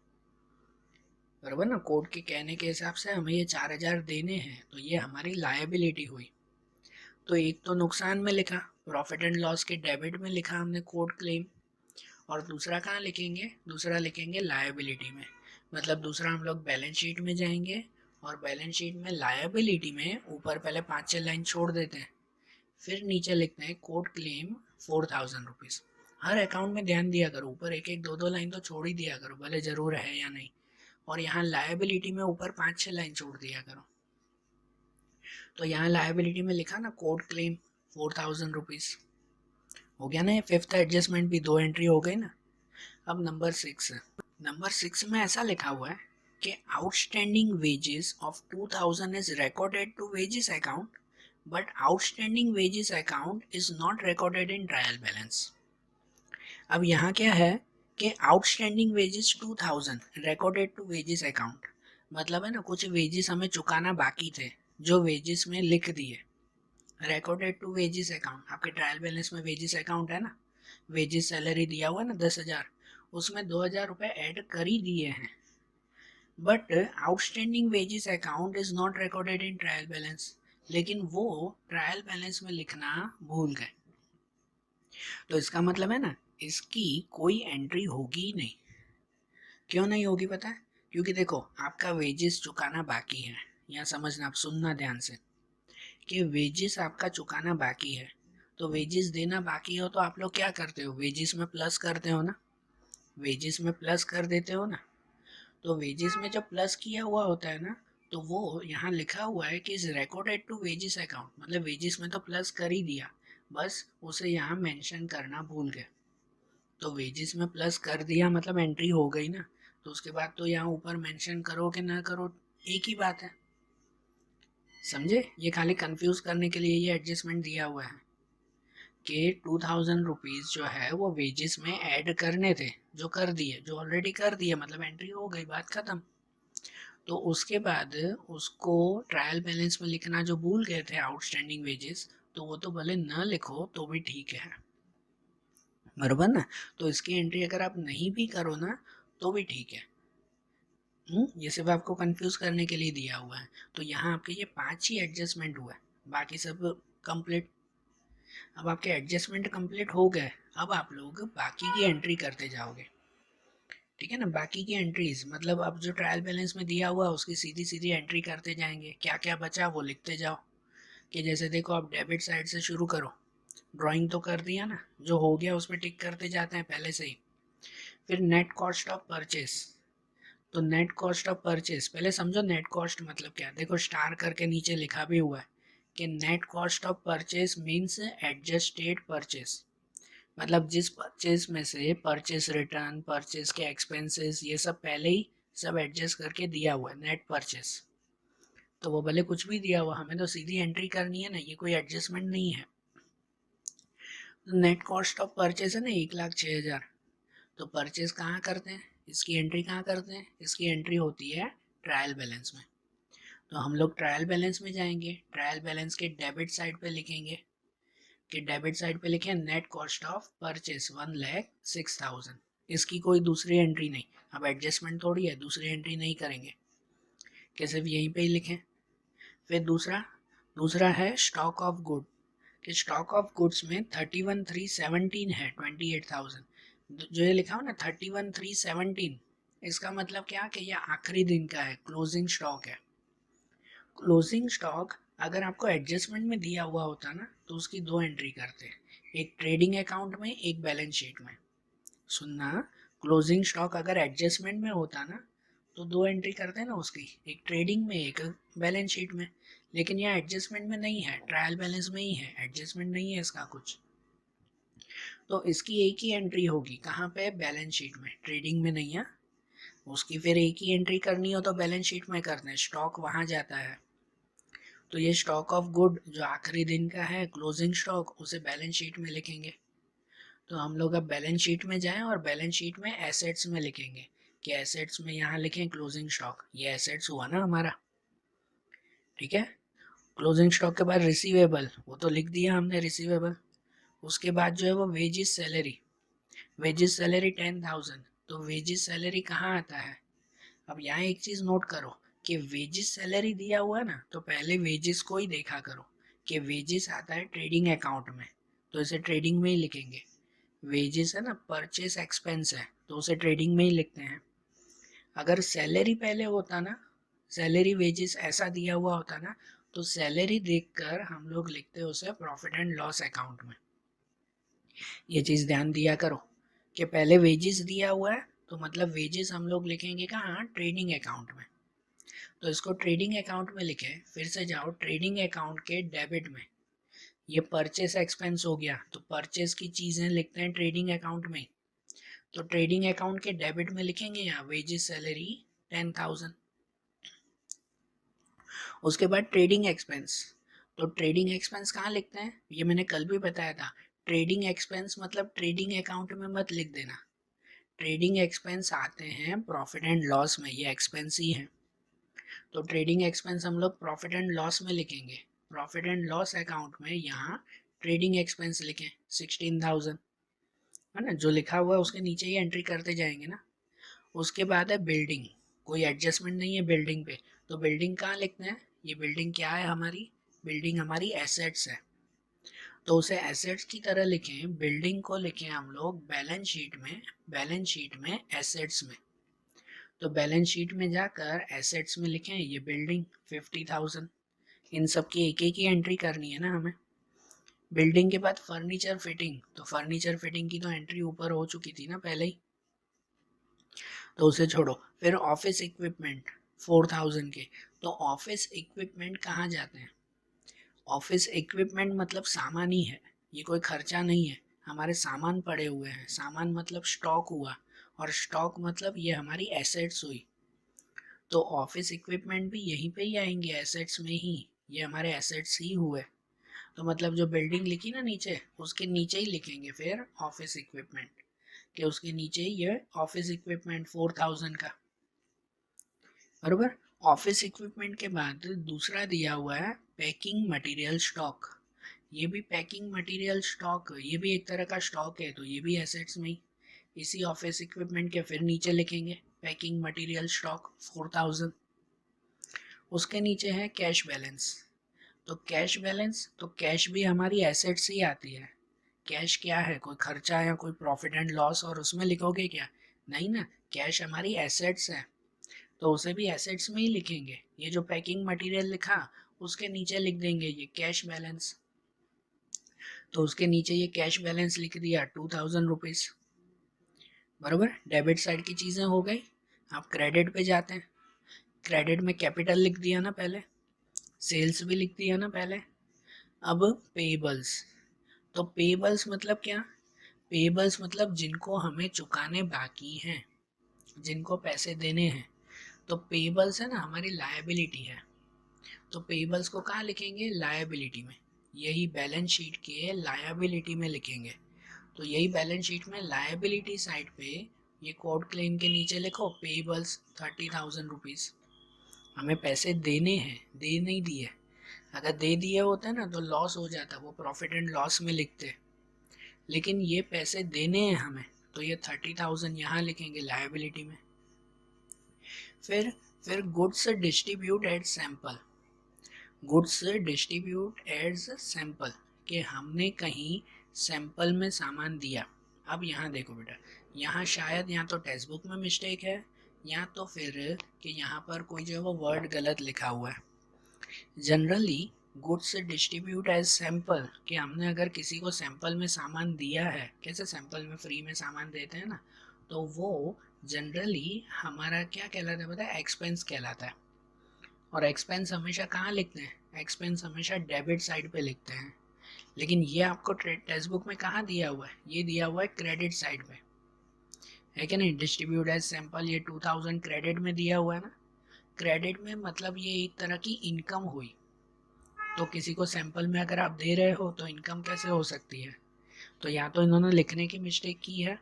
बराबर ना। कोर्ट के कहने के हिसाब से हमें ये 4,000 देने हैं, तो ये हमारी लायबिलिटी हुई। तो एक तो नुकसान में लिखा, प्रॉफिट एंड लॉस के डेबिट में लिखा हमने कोर्ट क्लेम, और दूसरा कहाँ लिखेंगे, दूसरा लिखेंगे लायबिलिटी में। मतलब दूसरा हम लोग बैलेंस शीट में जाएंगे और बैलेंस शीट में लायबिलिटी में ऊपर पहले 5-6 लाइन छोड़ देते हैं, फिर नीचे लिखते हैं कोर्ट क्लेम 4,000 रुपीज़। हर अकाउंट में ध्यान दिया करो, ऊपर एक एक दो दो लाइन तो छोड़ ही दिया करो, भले ज़रूर है या नहीं, और यहाँ लायबिलिटी में ऊपर 5-6 लाइन छोड़ दिया करो। तो यहाँ लायबिलिटी में लिखा ना कोर्ट क्लेम 4,000 रुपीज़, हो गया ना। ये फिफ्थ एडजस्टमेंट भी 2 एंट्री हो गई ना। अब नंबर 6 है, नंबर 6 में ऐसा लिखा हुआ है कि outstanding wages of 2,000 is recorded to wages account but outstanding wages account is not recorded in trial balance. अब यहाँ क्या है कि outstanding wages 2,000 recorded to wages account, मतलब है ना कुछ वेजेस हमें चुकाना बाकी थे जो वेजेस में लिख दिए, रिकॉर्डेड टू वेजेस अकाउंट। आपके ट्रायल बैलेंस में वेजेस अकाउंट है ना, वेजेस सैलरी दिया हुआ है ना 10,000, उसमें 2,000 रुपये ऐड कर ही दिए हैं, but outstanding wages account is not recorded in trial balance, लेकिन वो ट्रायल बैलेंस में लिखना भूल गए। तो इसका मतलब है ना इसकी कोई एंट्री होगी नहीं। क्यों नहीं होगी पता है, क्योंकि देखो आपका वेजेस चुकाना बाकी है, यहाँ समझना, आप सुनना ध्यान से, कि वेजेस आपका चुकाना बाकी है, तो वेजेस देना बाकी हो तो आप लोग क्या करते हो, वेजेस में प्लस करते हो ना, वेजेस में प्लस कर देते हो ना। तो वेजेस में जब प्लस किया हुआ होता है ना, तो वो यहाँ लिखा हुआ है कि is recorded to wages account, मतलब वेजेस में तो प्लस कर ही दिया, बस उसे यहाँ मेंशन करना भूल गए। तो वेजेस में प्लस कर दिया मतलब एंट्री हो गई ना, तो उसके बाद तो यहाँ ऊपर मेंशन करो कि ना करो एक ही बात है, समझे? ये खाली कंफ्यूज करने के लिए ये एडजस्टमेंट दिया हुआ है कि 2000 रुपीज़ जो है वो वेजेस में ऐड करने थे, जो कर दिए, जो ऑलरेडी कर दिए, मतलब एंट्री हो गई, बात खत्म। तो उसके बाद उसको ट्रायल बैलेंस में लिखना जो भूल गए थे आउटस्टैंडिंग वेजेस, तो वो तो भले न लिखो तो भी ठीक है, बराबर ना? तो इसकी एंट्री अगर आप नहीं भी करो ना तो भी ठीक है। ये सिर्फ आपको कंफ्यूज करने के लिए दिया हुआ है। तो यहाँ आपके ये 5 ही एडजस्टमेंट हुआ है, बाकी सब कंप्लीट। अब आपके एडजस्टमेंट कंप्लीट हो गए, अब आप लोग बाकी की एंट्री करते जाओगे, ठीक है ना? बाकी की एंट्रीज मतलब अब जो ट्रायल बैलेंस में दिया हुआ उसकी सीधी सीधी एंट्री करते जाएंगे, क्या क्या बचा वो लिखते जाओ। कि जैसे देखो आप डेबिट साइड से शुरू करो, ड्राइंग तो कर दिया ना, जो हो गया उसमें टिक करते जाते हैं पहले से ही। फिर नेट कॉस्ट ऑफ परचेस, तो नेट कॉस्ट ऑफ परचेस पहले समझो नेट कॉस्ट मतलब क्या। देखो स्टार करके नीचे लिखा भी हुआ है कि net cost of purchase means adjusted purchase, मतलब जिस परचेज में से परचेज रिटर्न, परचेज के एक्सपेंसेस, ये सब पहले ही सब एडजस्ट करके दिया हुआ है नेट परचेज। तो वो भले कुछ भी दिया हुआ, हमें तो सीधी एंट्री करनी है ना, ये कोई एडजस्टमेंट नहीं है। नेट कॉस्ट ऑफ परचेज है ना 1,06,000, तो परचेज कहाँ करते हैं, इसकी एंट्री कहाँ करते हैं, इसकी एंट्री होती है ट्रायल बैलेंस में। तो हम लोग ट्रायल बैलेंस में जाएंगे, ट्रायल बैलेंस के डेबिट साइड पे लिखेंगे कि डेबिट साइड पे लिखे नेट कॉस्ट ऑफ परचेस 1,06,000, इसकी कोई दूसरी एंट्री नहीं। अब एडजस्टमेंट थोड़ी है, दूसरी एंट्री नहीं करेंगे कि सिर्फ यहीं पे ही लिखें। फिर दूसरा दूसरा है स्टॉक ऑफ गुड, कि स्टॉक ऑफ गुड्स में 31,317 है 28,000, जो ये लिखा हो ना 31,317, इसका मतलब क्या कि ये आखिरी दिन का है, क्लोजिंग स्टॉक है। क्लोजिंग स्टॉक अगर आपको एडजस्टमेंट में दिया हुआ होता ना तो उसकी 2 एंट्री करते, एक ट्रेडिंग अकाउंट में, एक बैलेंस शीट में। सुनना, क्लोजिंग स्टॉक अगर एडजस्टमेंट में होता ना तो 2 एंट्री करते हैं ना उसकी, एक ट्रेडिंग में, एक बैलेंस शीट में। लेकिन यह एडजस्टमेंट में नहीं है, ट्रायल बैलेंस में ही है, एडजस्टमेंट नहीं है इसका कुछ। तो इसकी एक ही एंट्री होगी, कहाँ पे, बैलेंस शीट में, ट्रेडिंग में नहीं है। उसकी फिर एक ही एंट्री करनी हो तो बैलेंस शीट में करना है, स्टॉक वहाँ जाता है। तो ये स्टॉक ऑफ गुड जो आखिरी दिन का है, क्लोजिंग स्टॉक, उसे बैलेंस शीट में लिखेंगे। तो हम लोग अब बैलेंस शीट में जाएं और बैलेंस शीट में एसेट्स में लिखेंगे कि एसेट्स में यहाँ लिखें क्लोजिंग स्टॉक, ये एसेट्स हुआ ना हमारा, ठीक है? क्लोजिंग स्टॉक के बाद रिसीवेबल, वो तो लिख दिया हमने रिसीवेबल। उसके बाद जो है वो वेजेस सैलरी, वेजेस सैलरी 10,000, तो वेजेस सैलरी कहाँ आता है? अब यहाँ एक चीज़ नोट करो कि वेजेस सैलरी दिया हुआ है ना, तो पहले वेजेस को ही देखा करो कि वेजेस आता है ट्रेडिंग अकाउंट में, तो इसे ट्रेडिंग में ही लिखेंगे। वेजेस है ना परचेस एक्सपेंस है, तो उसे ट्रेडिंग में ही लिखते हैं। अगर सैलरी पहले होता ना, सैलरी वेजेस ऐसा दिया हुआ होता ना, तो सैलरी देखकर हम लोग लिखते उसे प्रॉफिट एंड लॉस अकाउंट में। ये चीज़ ध्यान दिया करो कि पहले वेजेस दिया हुआ है तो मतलब वेजेस हम लोग लिखेंगे कहाँ, ट्रेडिंग अकाउंट में। तो इसको ट्रेडिंग अकाउंट में लिखे, फिर से जाओ ट्रेडिंग अकाउंट के डेबिट में, ये परचेस एक्सपेंस हो गया, तो परचेस की चीज़ें लिखते हैं ट्रेडिंग अकाउंट में। तो ट्रेडिंग अकाउंट के डेबिट में लिखेंगे यहाँ वेजेस सैलरी 10,000। उसके बाद ट्रेडिंग एक्सपेंस, तो ट्रेडिंग एक्सपेंस कहाँ लिखते हैं, ये मैंने कल भी बताया था। ट्रेडिंग एक्सपेंस मतलब ट्रेडिंग अकाउंट में मत लिख देना, ट्रेडिंग एक्सपेंस आते हैं प्रॉफिट एंड लॉस में, ये एक्सपेंस ही है। तो ट्रेडिंग एक्सपेंस हम लोग प्रॉफिट एंड लॉस में लिखेंगे, प्रॉफिट एंड लॉस अकाउंट में यहाँ ट्रेडिंग एक्सपेंस लिखें 16,000, है ना? जो लिखा हुआ है उसके नीचे ही एंट्री करते जाएंगे ना। उसके बाद है बिल्डिंग, कोई एडजस्टमेंट नहीं है बिल्डिंग पे, तो बिल्डिंग कहाँ लिखते हैं, ये बिल्डिंग क्या है हमारी, बिल्डिंग हमारी एसेट्स है, तो उसे एसेट्स की तरह लिखें, बिल्डिंग को लिखें हम लोग बैलेंस शीट में, बैलेंस शीट में एसेट्स में। तो बैलेंस शीट में जाकर एसेट्स में लिखें ये बिल्डिंग 50,000, इन सब की एक एक ही एंट्री करनी है ना हमें। बिल्डिंग के बाद फर्नीचर फिटिंग, तो फर्नीचर फिटिंग की तो एंट्री ऊपर हो चुकी थी ना पहले ही, तो उसे छोड़ो। फिर ऑफिस इक्विपमेंट 4,000 के, तो ऑफिस इक्विपमेंट कहाँ जाते हैं, ऑफिस इक्विपमेंट मतलब सामान ही है, ये कोई खर्चा नहीं है, हमारे सामान पड़े हुए हैं, सामान मतलब स्टॉक हुआ, और स्टॉक मतलब ये हमारी एसेट्स हुई। तो ऑफिस इक्विपमेंट भी यहीं पे ही आएंगे, एसेट्स में ही, ये हमारे एसेट्स ही हुए। तो मतलब जो बिल्डिंग लिखी ना नीचे, उसके नीचे ही लिखेंगे फिर ऑफिस इक्विपमेंट, कि उसके नीचे ही ये ऑफिस इक्विपमेंट 4000 का, बरोबर। ऑफिस इक्विपमेंट के बाद दूसरा दिया हुआ है पैकिंग मटेरियल स्टॉक। ये भी पैकिंग मटेरियल स्टॉक, ये भी एक तरह का स्टॉक है, तो ये भी एसेट्स में ही इसी ऑफिस इक्विपमेंट के फिर नीचे लिखेंगे पैकिंग मटेरियल स्टॉक 4000। उसके नीचे है कैश बैलेंस। तो कैश बैलेंस, तो कैश भी हमारी एसेट्स ही आती है। कैश क्या है, कोई खर्चा या कोई प्रॉफिट एंड लॉस और उसमें लिखोगे क्या, नहीं ना, कैश हमारी एसेट्स है, तो उसे भी एसेट्स में ही लिखेंगे। ये जो पैकिंग मटेरियल लिखा उसके नीचे लिख देंगे ये कैश बैलेंस, तो उसके नीचे ये कैश बैलेंस लिख दिया 2000 रुपीज़, बराबर। डेबिट साइड की चीज़ें हो गई। आप क्रेडिट पे जाते हैं, क्रेडिट में कैपिटल लिख दिया ना पहले, सेल्स भी लिख दिया ना पहले। अब पेबल्स, तो पेबल्स मतलब क्या, पेबल्स मतलब जिनको हमें चुकाने बाकी हैं, जिनको पैसे देने हैं। तो पेबल्स है ना हमारी लायबिलिटी है, तो पेबल्स को कहाँ लिखेंगे, लायबिलिटी में, यही बैलेंस शीट के लायबिलिटी में लिखेंगे। तो यही बैलेंस शीट में लायबिलिटी साइड पे ये कोड क्लेम के नीचे लिखो पेबल्स 30,000 रुपीज़, हमें पैसे देने हैं, दे नहीं दिए। अगर दे दिए होते ना तो लॉस हो जाता, वो प्रॉफिट एंड लॉस में लिखते, लेकिन ये पैसे देने हैं हमें, तो ये 30,000 यहाँ लिखेंगे लायबिलिटी में। फिर goods distribute at sample, goods distribute as sample, कि हमने कहीं सैंपल में सामान दिया। अब यहाँ देखो बेटा, यहाँ शायद यहाँ तो टेक्स्ट बुक में मिस्टेक है, या तो फिर कि यहाँ पर कोई जो है वो वर्ड गलत लिखा हुआ है। Generally goods distribute as sample, कि हमने अगर किसी को सैंपल में सामान दिया है, कैसे सैंपल में फ्री में सामान देते हैं ना, तो वो जनरली हमारा क्या कहलाता है पता है, एक्सपेंस कहलाता है। और एक्सपेंस हमेशा कहाँ लिखते हैं, एक्सपेंस हमेशा डेबिट साइड पे लिखते हैं। लेकिन ये आपको टेक्स्ट बुक में कहाँ दिया हुआ है, ये दिया हुआ है क्रेडिट साइड पे, है कि नहीं। डिस्ट्रीब्यूट एज सैंपल ये 2000 क्रेडिट में दिया हुआ है ना, क्रेडिट में मतलब ये एक तरह की इनकम हुई। तो किसी को सैंपल में अगर आप दे रहे हो तो इनकम कैसे हो सकती है, तो या तो इन्होंने लिखने की मिस्टेक की है,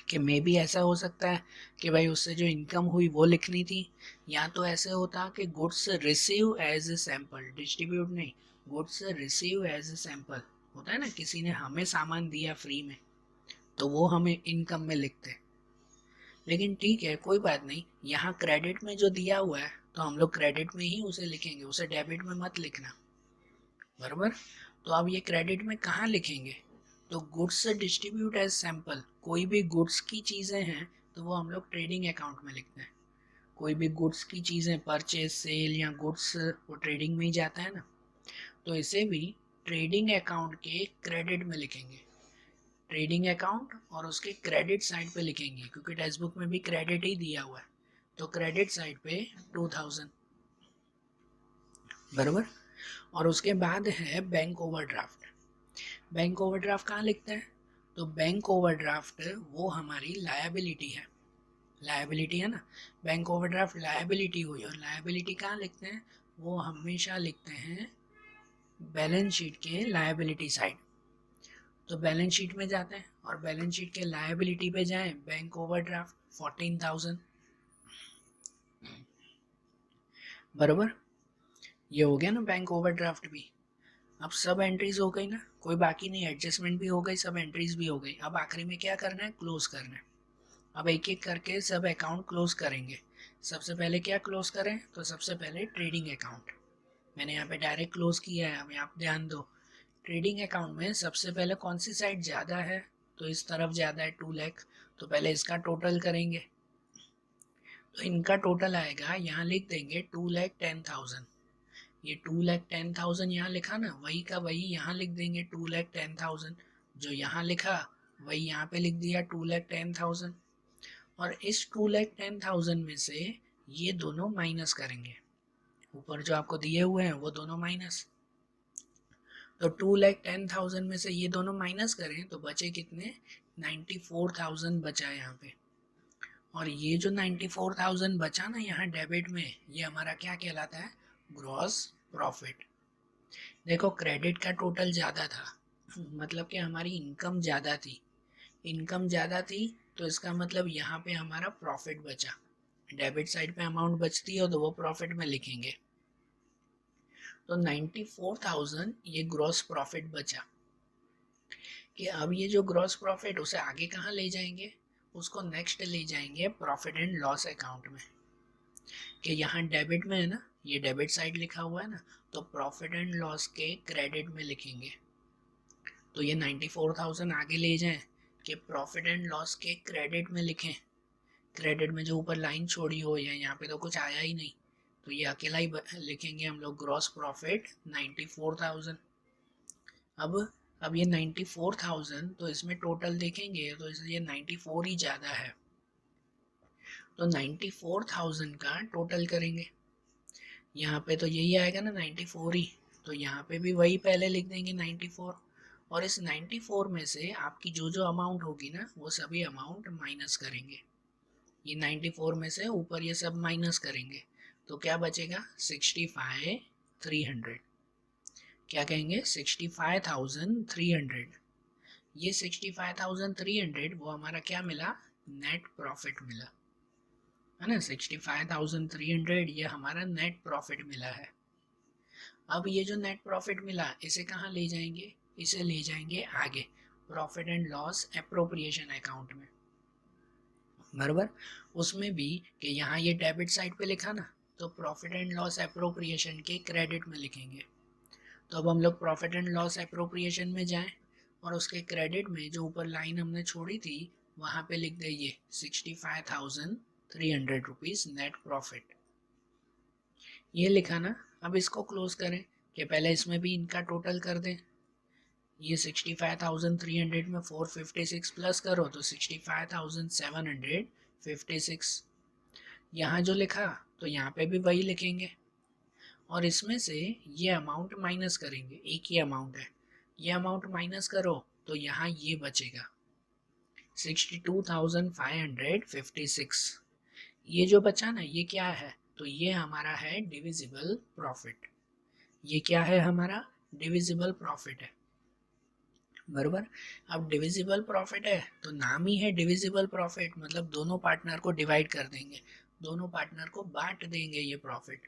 कि मे भी ऐसा हो सकता है कि भाई उससे जो इनकम हुई वो लिखनी थी, या तो ऐसे होता कि goods receive as a sample, distribute नहीं, goods receive as a sample होता है ना, किसी ने हमें सामान दिया फ्री में, तो वो हमें इनकम में लिखते हैं। लेकिन ठीक है कोई बात नहीं, यहाँ क्रेडिट में जो दिया हुआ है तो हम लोग क्रेडिट में ही उसे लिखेंगे, उसे डेबिट में मत लिखना, बराबर। तो अब ये क्रेडिट में कहाँ लिखेंगे, तो गुड्स डिस्ट्रीब्यूट एज सैंपल, कोई भी गुड्स की चीज़ें हैं तो वो हम लोग ट्रेडिंग अकाउंट में लिखते हैं। कोई भी गुड्स की चीज़ें, परचेज सेल या गुड्स, वो ट्रेडिंग में ही जाता है ना, तो इसे भी ट्रेडिंग अकाउंट के क्रेडिट में लिखेंगे, ट्रेडिंग अकाउंट और उसके क्रेडिट साइड पे लिखेंगे, क्योंकि टेक्स्ट बुक में भी क्रेडिट ही दिया हुआ है, तो क्रेडिट साइड पे 2000, बराबर। और उसके बाद है बैंक ओवरड्राफ्ट। बैंक ओवरड्राफ्ट कहाँ लिखते हैं, तो बैंक ओवरड्राफ्ट वो हमारी लायबिलिटी है, लायबिलिटी है ना, बैंक ओवरड्राफ्ट लायबिलिटी हुई, और लायबिलिटी कहाँ लिखते हैं, वो हमेशा लिखते हैं बैलेंस शीट के लायबिलिटी साइड। तो बैलेंस शीट में जाते हैं और बैलेंस शीट के लायबिलिटी पे जाएं, बैंक ओवरड्राफ्ट 14,000, बराबर। ये हो गया ना बैंक ओवरड्राफ्ट भी। अब सब एंट्रीज हो गई ना, कोई बाकी नहीं, एडजस्टमेंट भी हो गई, सब एंट्रीज भी हो गई। अब आखिरी में क्या करना है, क्लोज करना है। अब एक एक करके सब अकाउंट क्लोज करेंगे। सबसे पहले क्या क्लोज करें, तो सबसे पहले ट्रेडिंग अकाउंट, मैंने यहाँ पे डायरेक्ट क्लोज किया है। अब आप ध्यान दो, ट्रेडिंग अकाउंट में सबसे पहले कौन सी साइड ज़्यादा है, तो इस तरफ ज़्यादा है 2 लाख, तो पहले इसका टोटल करेंगे। तो इनका टोटल आएगा, यहाँ लिख देंगे 2,10,000, ये 2,10,000 यहाँ लिखा ना, वही का वही यहाँ लिख देंगे 2,10,000, जो यहाँ लिखा वही यहाँ पे लिख दिया 2,10,000। और इस 2,10,000 में से ये दोनों माइनस करेंगे, ऊपर जो आपको दिए हुए हैं वो दोनों माइनस। तो 2,10,000 में से ये दोनों माइनस करें तो बचे कितने, 94,000 बचा यहाँ पे, और ये जो 94,000 बचा ना यहाँ डेबिट में, ये हमारा क्या कहलाता है, ग्रॉस प्रॉफिट। देखो क्रेडिट का टोटल ज़्यादा था, मतलब कि हमारी इनकम ज़्यादा थी, इनकम ज़्यादा थी तो इसका मतलब यहाँ पे हमारा प्रॉफिट बचा। डेबिट साइड पे अमाउंट बचती है तो वो प्रॉफिट में लिखेंगे। तो 94,000 ये ग्रॉस प्रॉफिट बचा। कि अब ये जो ग्रॉस प्रॉफिट उसे आगे कहाँ ले जाएंगे, उसको नेक्स्ट ले जाएंगे प्रॉफिट एंड लॉस अकाउंट में। कि यहाँ डेबिट में है ना, ये डेबिट साइड लिखा हुआ है ना, तो प्रॉफिट एंड लॉस के क्रेडिट में लिखेंगे। तो ये 94,000 आगे ले जाएं कि प्रॉफिट एंड लॉस के क्रेडिट में लिखें। क्रेडिट में जो ऊपर लाइन छोड़ी हो, या यहाँ पे तो कुछ आया ही नहीं, तो ये अकेला ही लिखेंगे हम लोग ग्रॉस प्रॉफिट 94,000। अब ये 94,000, तो इसमें टोटल देखेंगे तो इसलिए 94 ही ज़्यादा है, तो 94,000 का टोटल करेंगे। यहाँ पे तो यही आएगा ना 94 ही, तो यहाँ पे भी वही पहले लिख देंगे 94, और इस 94 में से आपकी जो जो अमाउंट होगी ना वो सभी अमाउंट माइनस करेंगे। ये 94 में से ऊपर ये सब माइनस करेंगे, तो क्या बचेगा 65,300। क्या कहेंगे 65,300। ये 65,300 वो हमारा क्या मिला, नेट प्रॉफिट मिला है ना। 65,300 ये हमारा नेट प्रॉफिट मिला है। अब ये जो नेट प्रॉफिट मिला इसे कहाँ ले जाएंगे, इसे ले जाएंगे आगे profit and loss appropriation account में, बराबर। उसमें भी कि यहाँ ये डेबिट साइड पे लिखा ना, तो प्रॉफिट एंड लॉस एप्रोप्रिएशन के क्रेडिट में लिखेंगे। तो अब हम लोग प्रॉफिट एंड लॉस एप्रोप्रिएशन में जाएं और उसके क्रेडिट में जो ऊपर लाइन हमने छोड़ी थी वहाँ पे लिख देंगे 65,300 रुपीज़ नेट प्रॉफिट। ये लिखा ना। अब इसको क्लोज करें कि पहले इसमें भी इनका टोटल कर दें। ये 65,300 में 456 प्लस करो तो 65,756। यहाँ जो लिखा तो यहाँ पे भी वही लिखेंगे, और इसमें से ये अमाउंट माइनस करेंगे, एक ही अमाउंट है, ये अमाउंट माइनस करो तो यहाँ ये बचेगा 62,556। ये जो बचा ना ये क्या है, तो ये हमारा है डिविजिबल प्रॉफिट। ये क्या है हमारा, डिविजिबल प्रॉफिट है, बराबर। अब डिविजिबल प्रॉफिट है तो नाम ही है डिविजिबल प्रॉफिट, मतलब दोनों पार्टनर को डिवाइड कर देंगे, दोनों पार्टनर को बांट देंगे ये प्रॉफिट।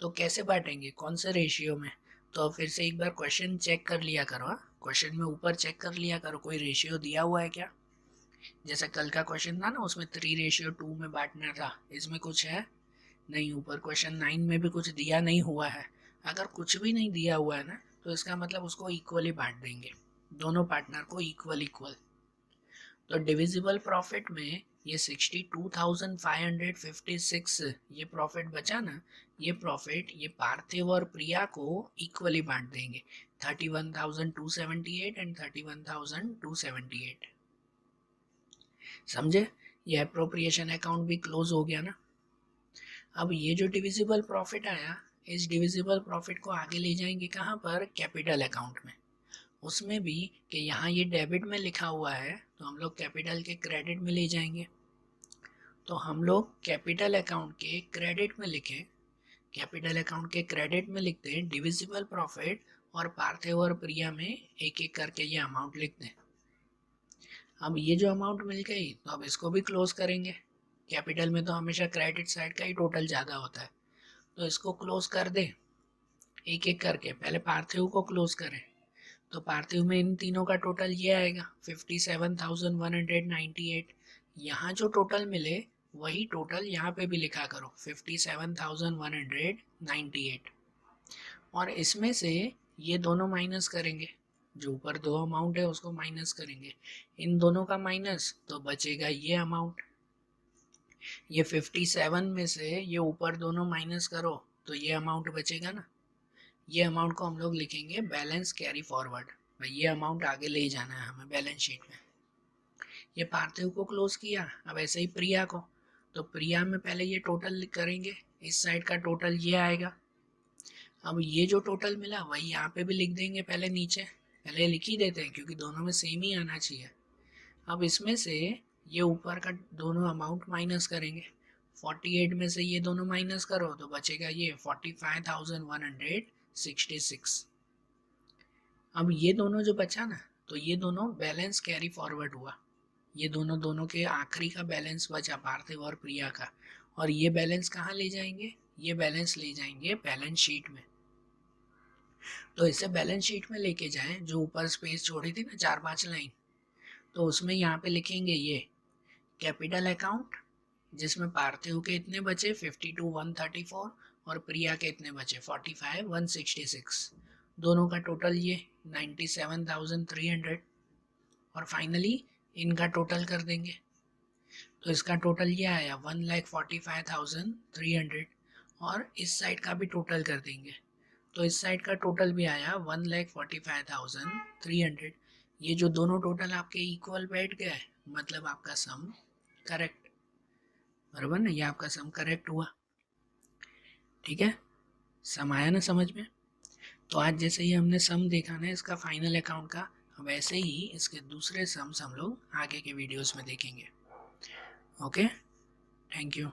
तो कैसे बांटेंगे, कौन से रेशियो में, तो फिर से एक बार क्वेश्चन चेक कर लिया करो। क्वेश्चन में ऊपर चेक कर लिया करो कोई रेशियो दिया हुआ है क्या। जैसे कल का क्वेश्चन था ना उसमें 3:2 में बांटना था, इसमें कुछ है नहीं। ऊपर क्वेश्चन 9 में भी कुछ दिया नहीं हुआ है। अगर कुछ भी नहीं दिया हुआ है ना तो इसका मतलब उसको इक्वली बांट देंगे, दोनों पार्टनर को इक्वल इक्वल। तो डिविजिबल प्रॉफिट में ये 62,556 ये प्रॉफिट बचा ना, ये प्रॉफिट ये पार्थिव और प्रिया को इक्वली बांट देंगे, 31,278 एंड 31,278। समझे, ये अप्रोप्रिएशन अकाउंट भी क्लोज हो गया ना। अब ये जो डिविजिबल प्रॉफिट आया, इस डिविजिबल प्रॉफिट को आगे ले जाएंगे कहाँ पर, कैपिटल अकाउंट में। उसमें भी कि यहाँ ये डेबिट में लिखा हुआ है तो हम लोग कैपिटल के क्रेडिट में ले जाएंगे। तो हम लोग कैपिटल अकाउंट के क्रेडिट में लिखें, कैपिटल अकाउंट के क्रेडिट में लिखते हैं डिविजिबल प्रॉफिट, और पार्थिव और प्रिया में एक एक करके ये अमाउंट लिख दें। अब ये जो अमाउंट मिल गई तो अब इसको भी क्लोज करेंगे। कैपिटल में तो हमेशा क्रेडिट साइड का ही टोटल ज़्यादा होता है, तो इसको क्लोज कर दें एक एक करके। पहले पार्थिव को क्लोज करें, तो पार्थिव में इन तीनों का टोटल ये आएगा 57,198। यहाँ जो टोटल मिले वही टोटल यहाँ पे भी लिखा करो 57,198, और इसमें से ये दोनों माइनस करेंगे, जो ऊपर दो अमाउंट है उसको माइनस करेंगे, इन दोनों का माइनस तो बचेगा ये अमाउंट। ये 57 में से ये ऊपर दोनों माइनस करो तो ये अमाउंट बचेगा ना। ये अमाउंट को हम लोग लिखेंगे बैलेंस कैरी फॉरवर्ड, भाई ये अमाउंट आगे ले जाना है हमें बैलेंस शीट में। ये पार्थिव को क्लोज किया, अब ऐसे ही प्रिया को, तो प्रिया में पहले ये टोटल करेंगे, इस साइड का टोटल ये आएगा। अब ये जो टोटल मिला वही यहाँ पे भी लिख देंगे, पहले नीचे पहले लिख ही देते हैं क्योंकि दोनों में सेम ही आना चाहिए। अब इसमें से ये ऊपर का दोनों अमाउंट माइनस करेंगे। 48 में से ये दोनों माइनस करो तो बचेगा ये 45,166। अब ये दोनों जो बचा ना, तो ये दोनों बैलेंस कैरी फॉरवर्ड हुआ। ये दोनों के आखिरी का बैलेंस बचा पार्थिव और प्रिया का। और ये बैलेंस कहाँ ले जाएंगे? ये बैलेंस ले जाएंगे बैलेंस शीट में। तो इसे बैलेंस शीट में लेके जाएं, जो ऊपर स्पेस छोड़ी थी ना 4-5 लाइन, तो उसमें यहाँ पे लिखेंगे ये कैपिटल अकाउंट, जिसमें पार्थिव के इतने बचे 52,134 और प्रिया के इतने बचे 45,166। दोनों का टोटल ये 97,300। और फाइनली इनका टोटल कर देंगे, तो इसका टोटल ये आया 1,45,300। और इस साइड का भी टोटल कर देंगे, तो इस साइड का टोटल भी आया 1,45,300। ये जो दोनों टोटल आपके इक्वल बैठ गए, मतलब आपका सम करेक्ट, बराबर ना? ये आपका सम करेक्ट हुआ। ठीक है, सम आया ना समझ में? तो आज जैसे ही हमने सम देखा ना इसका फाइनल अकाउंट का, वैसे ही इसके दूसरे सम्स हम लोग आगे के वीडियोस में देखेंगे। Okay, thank you.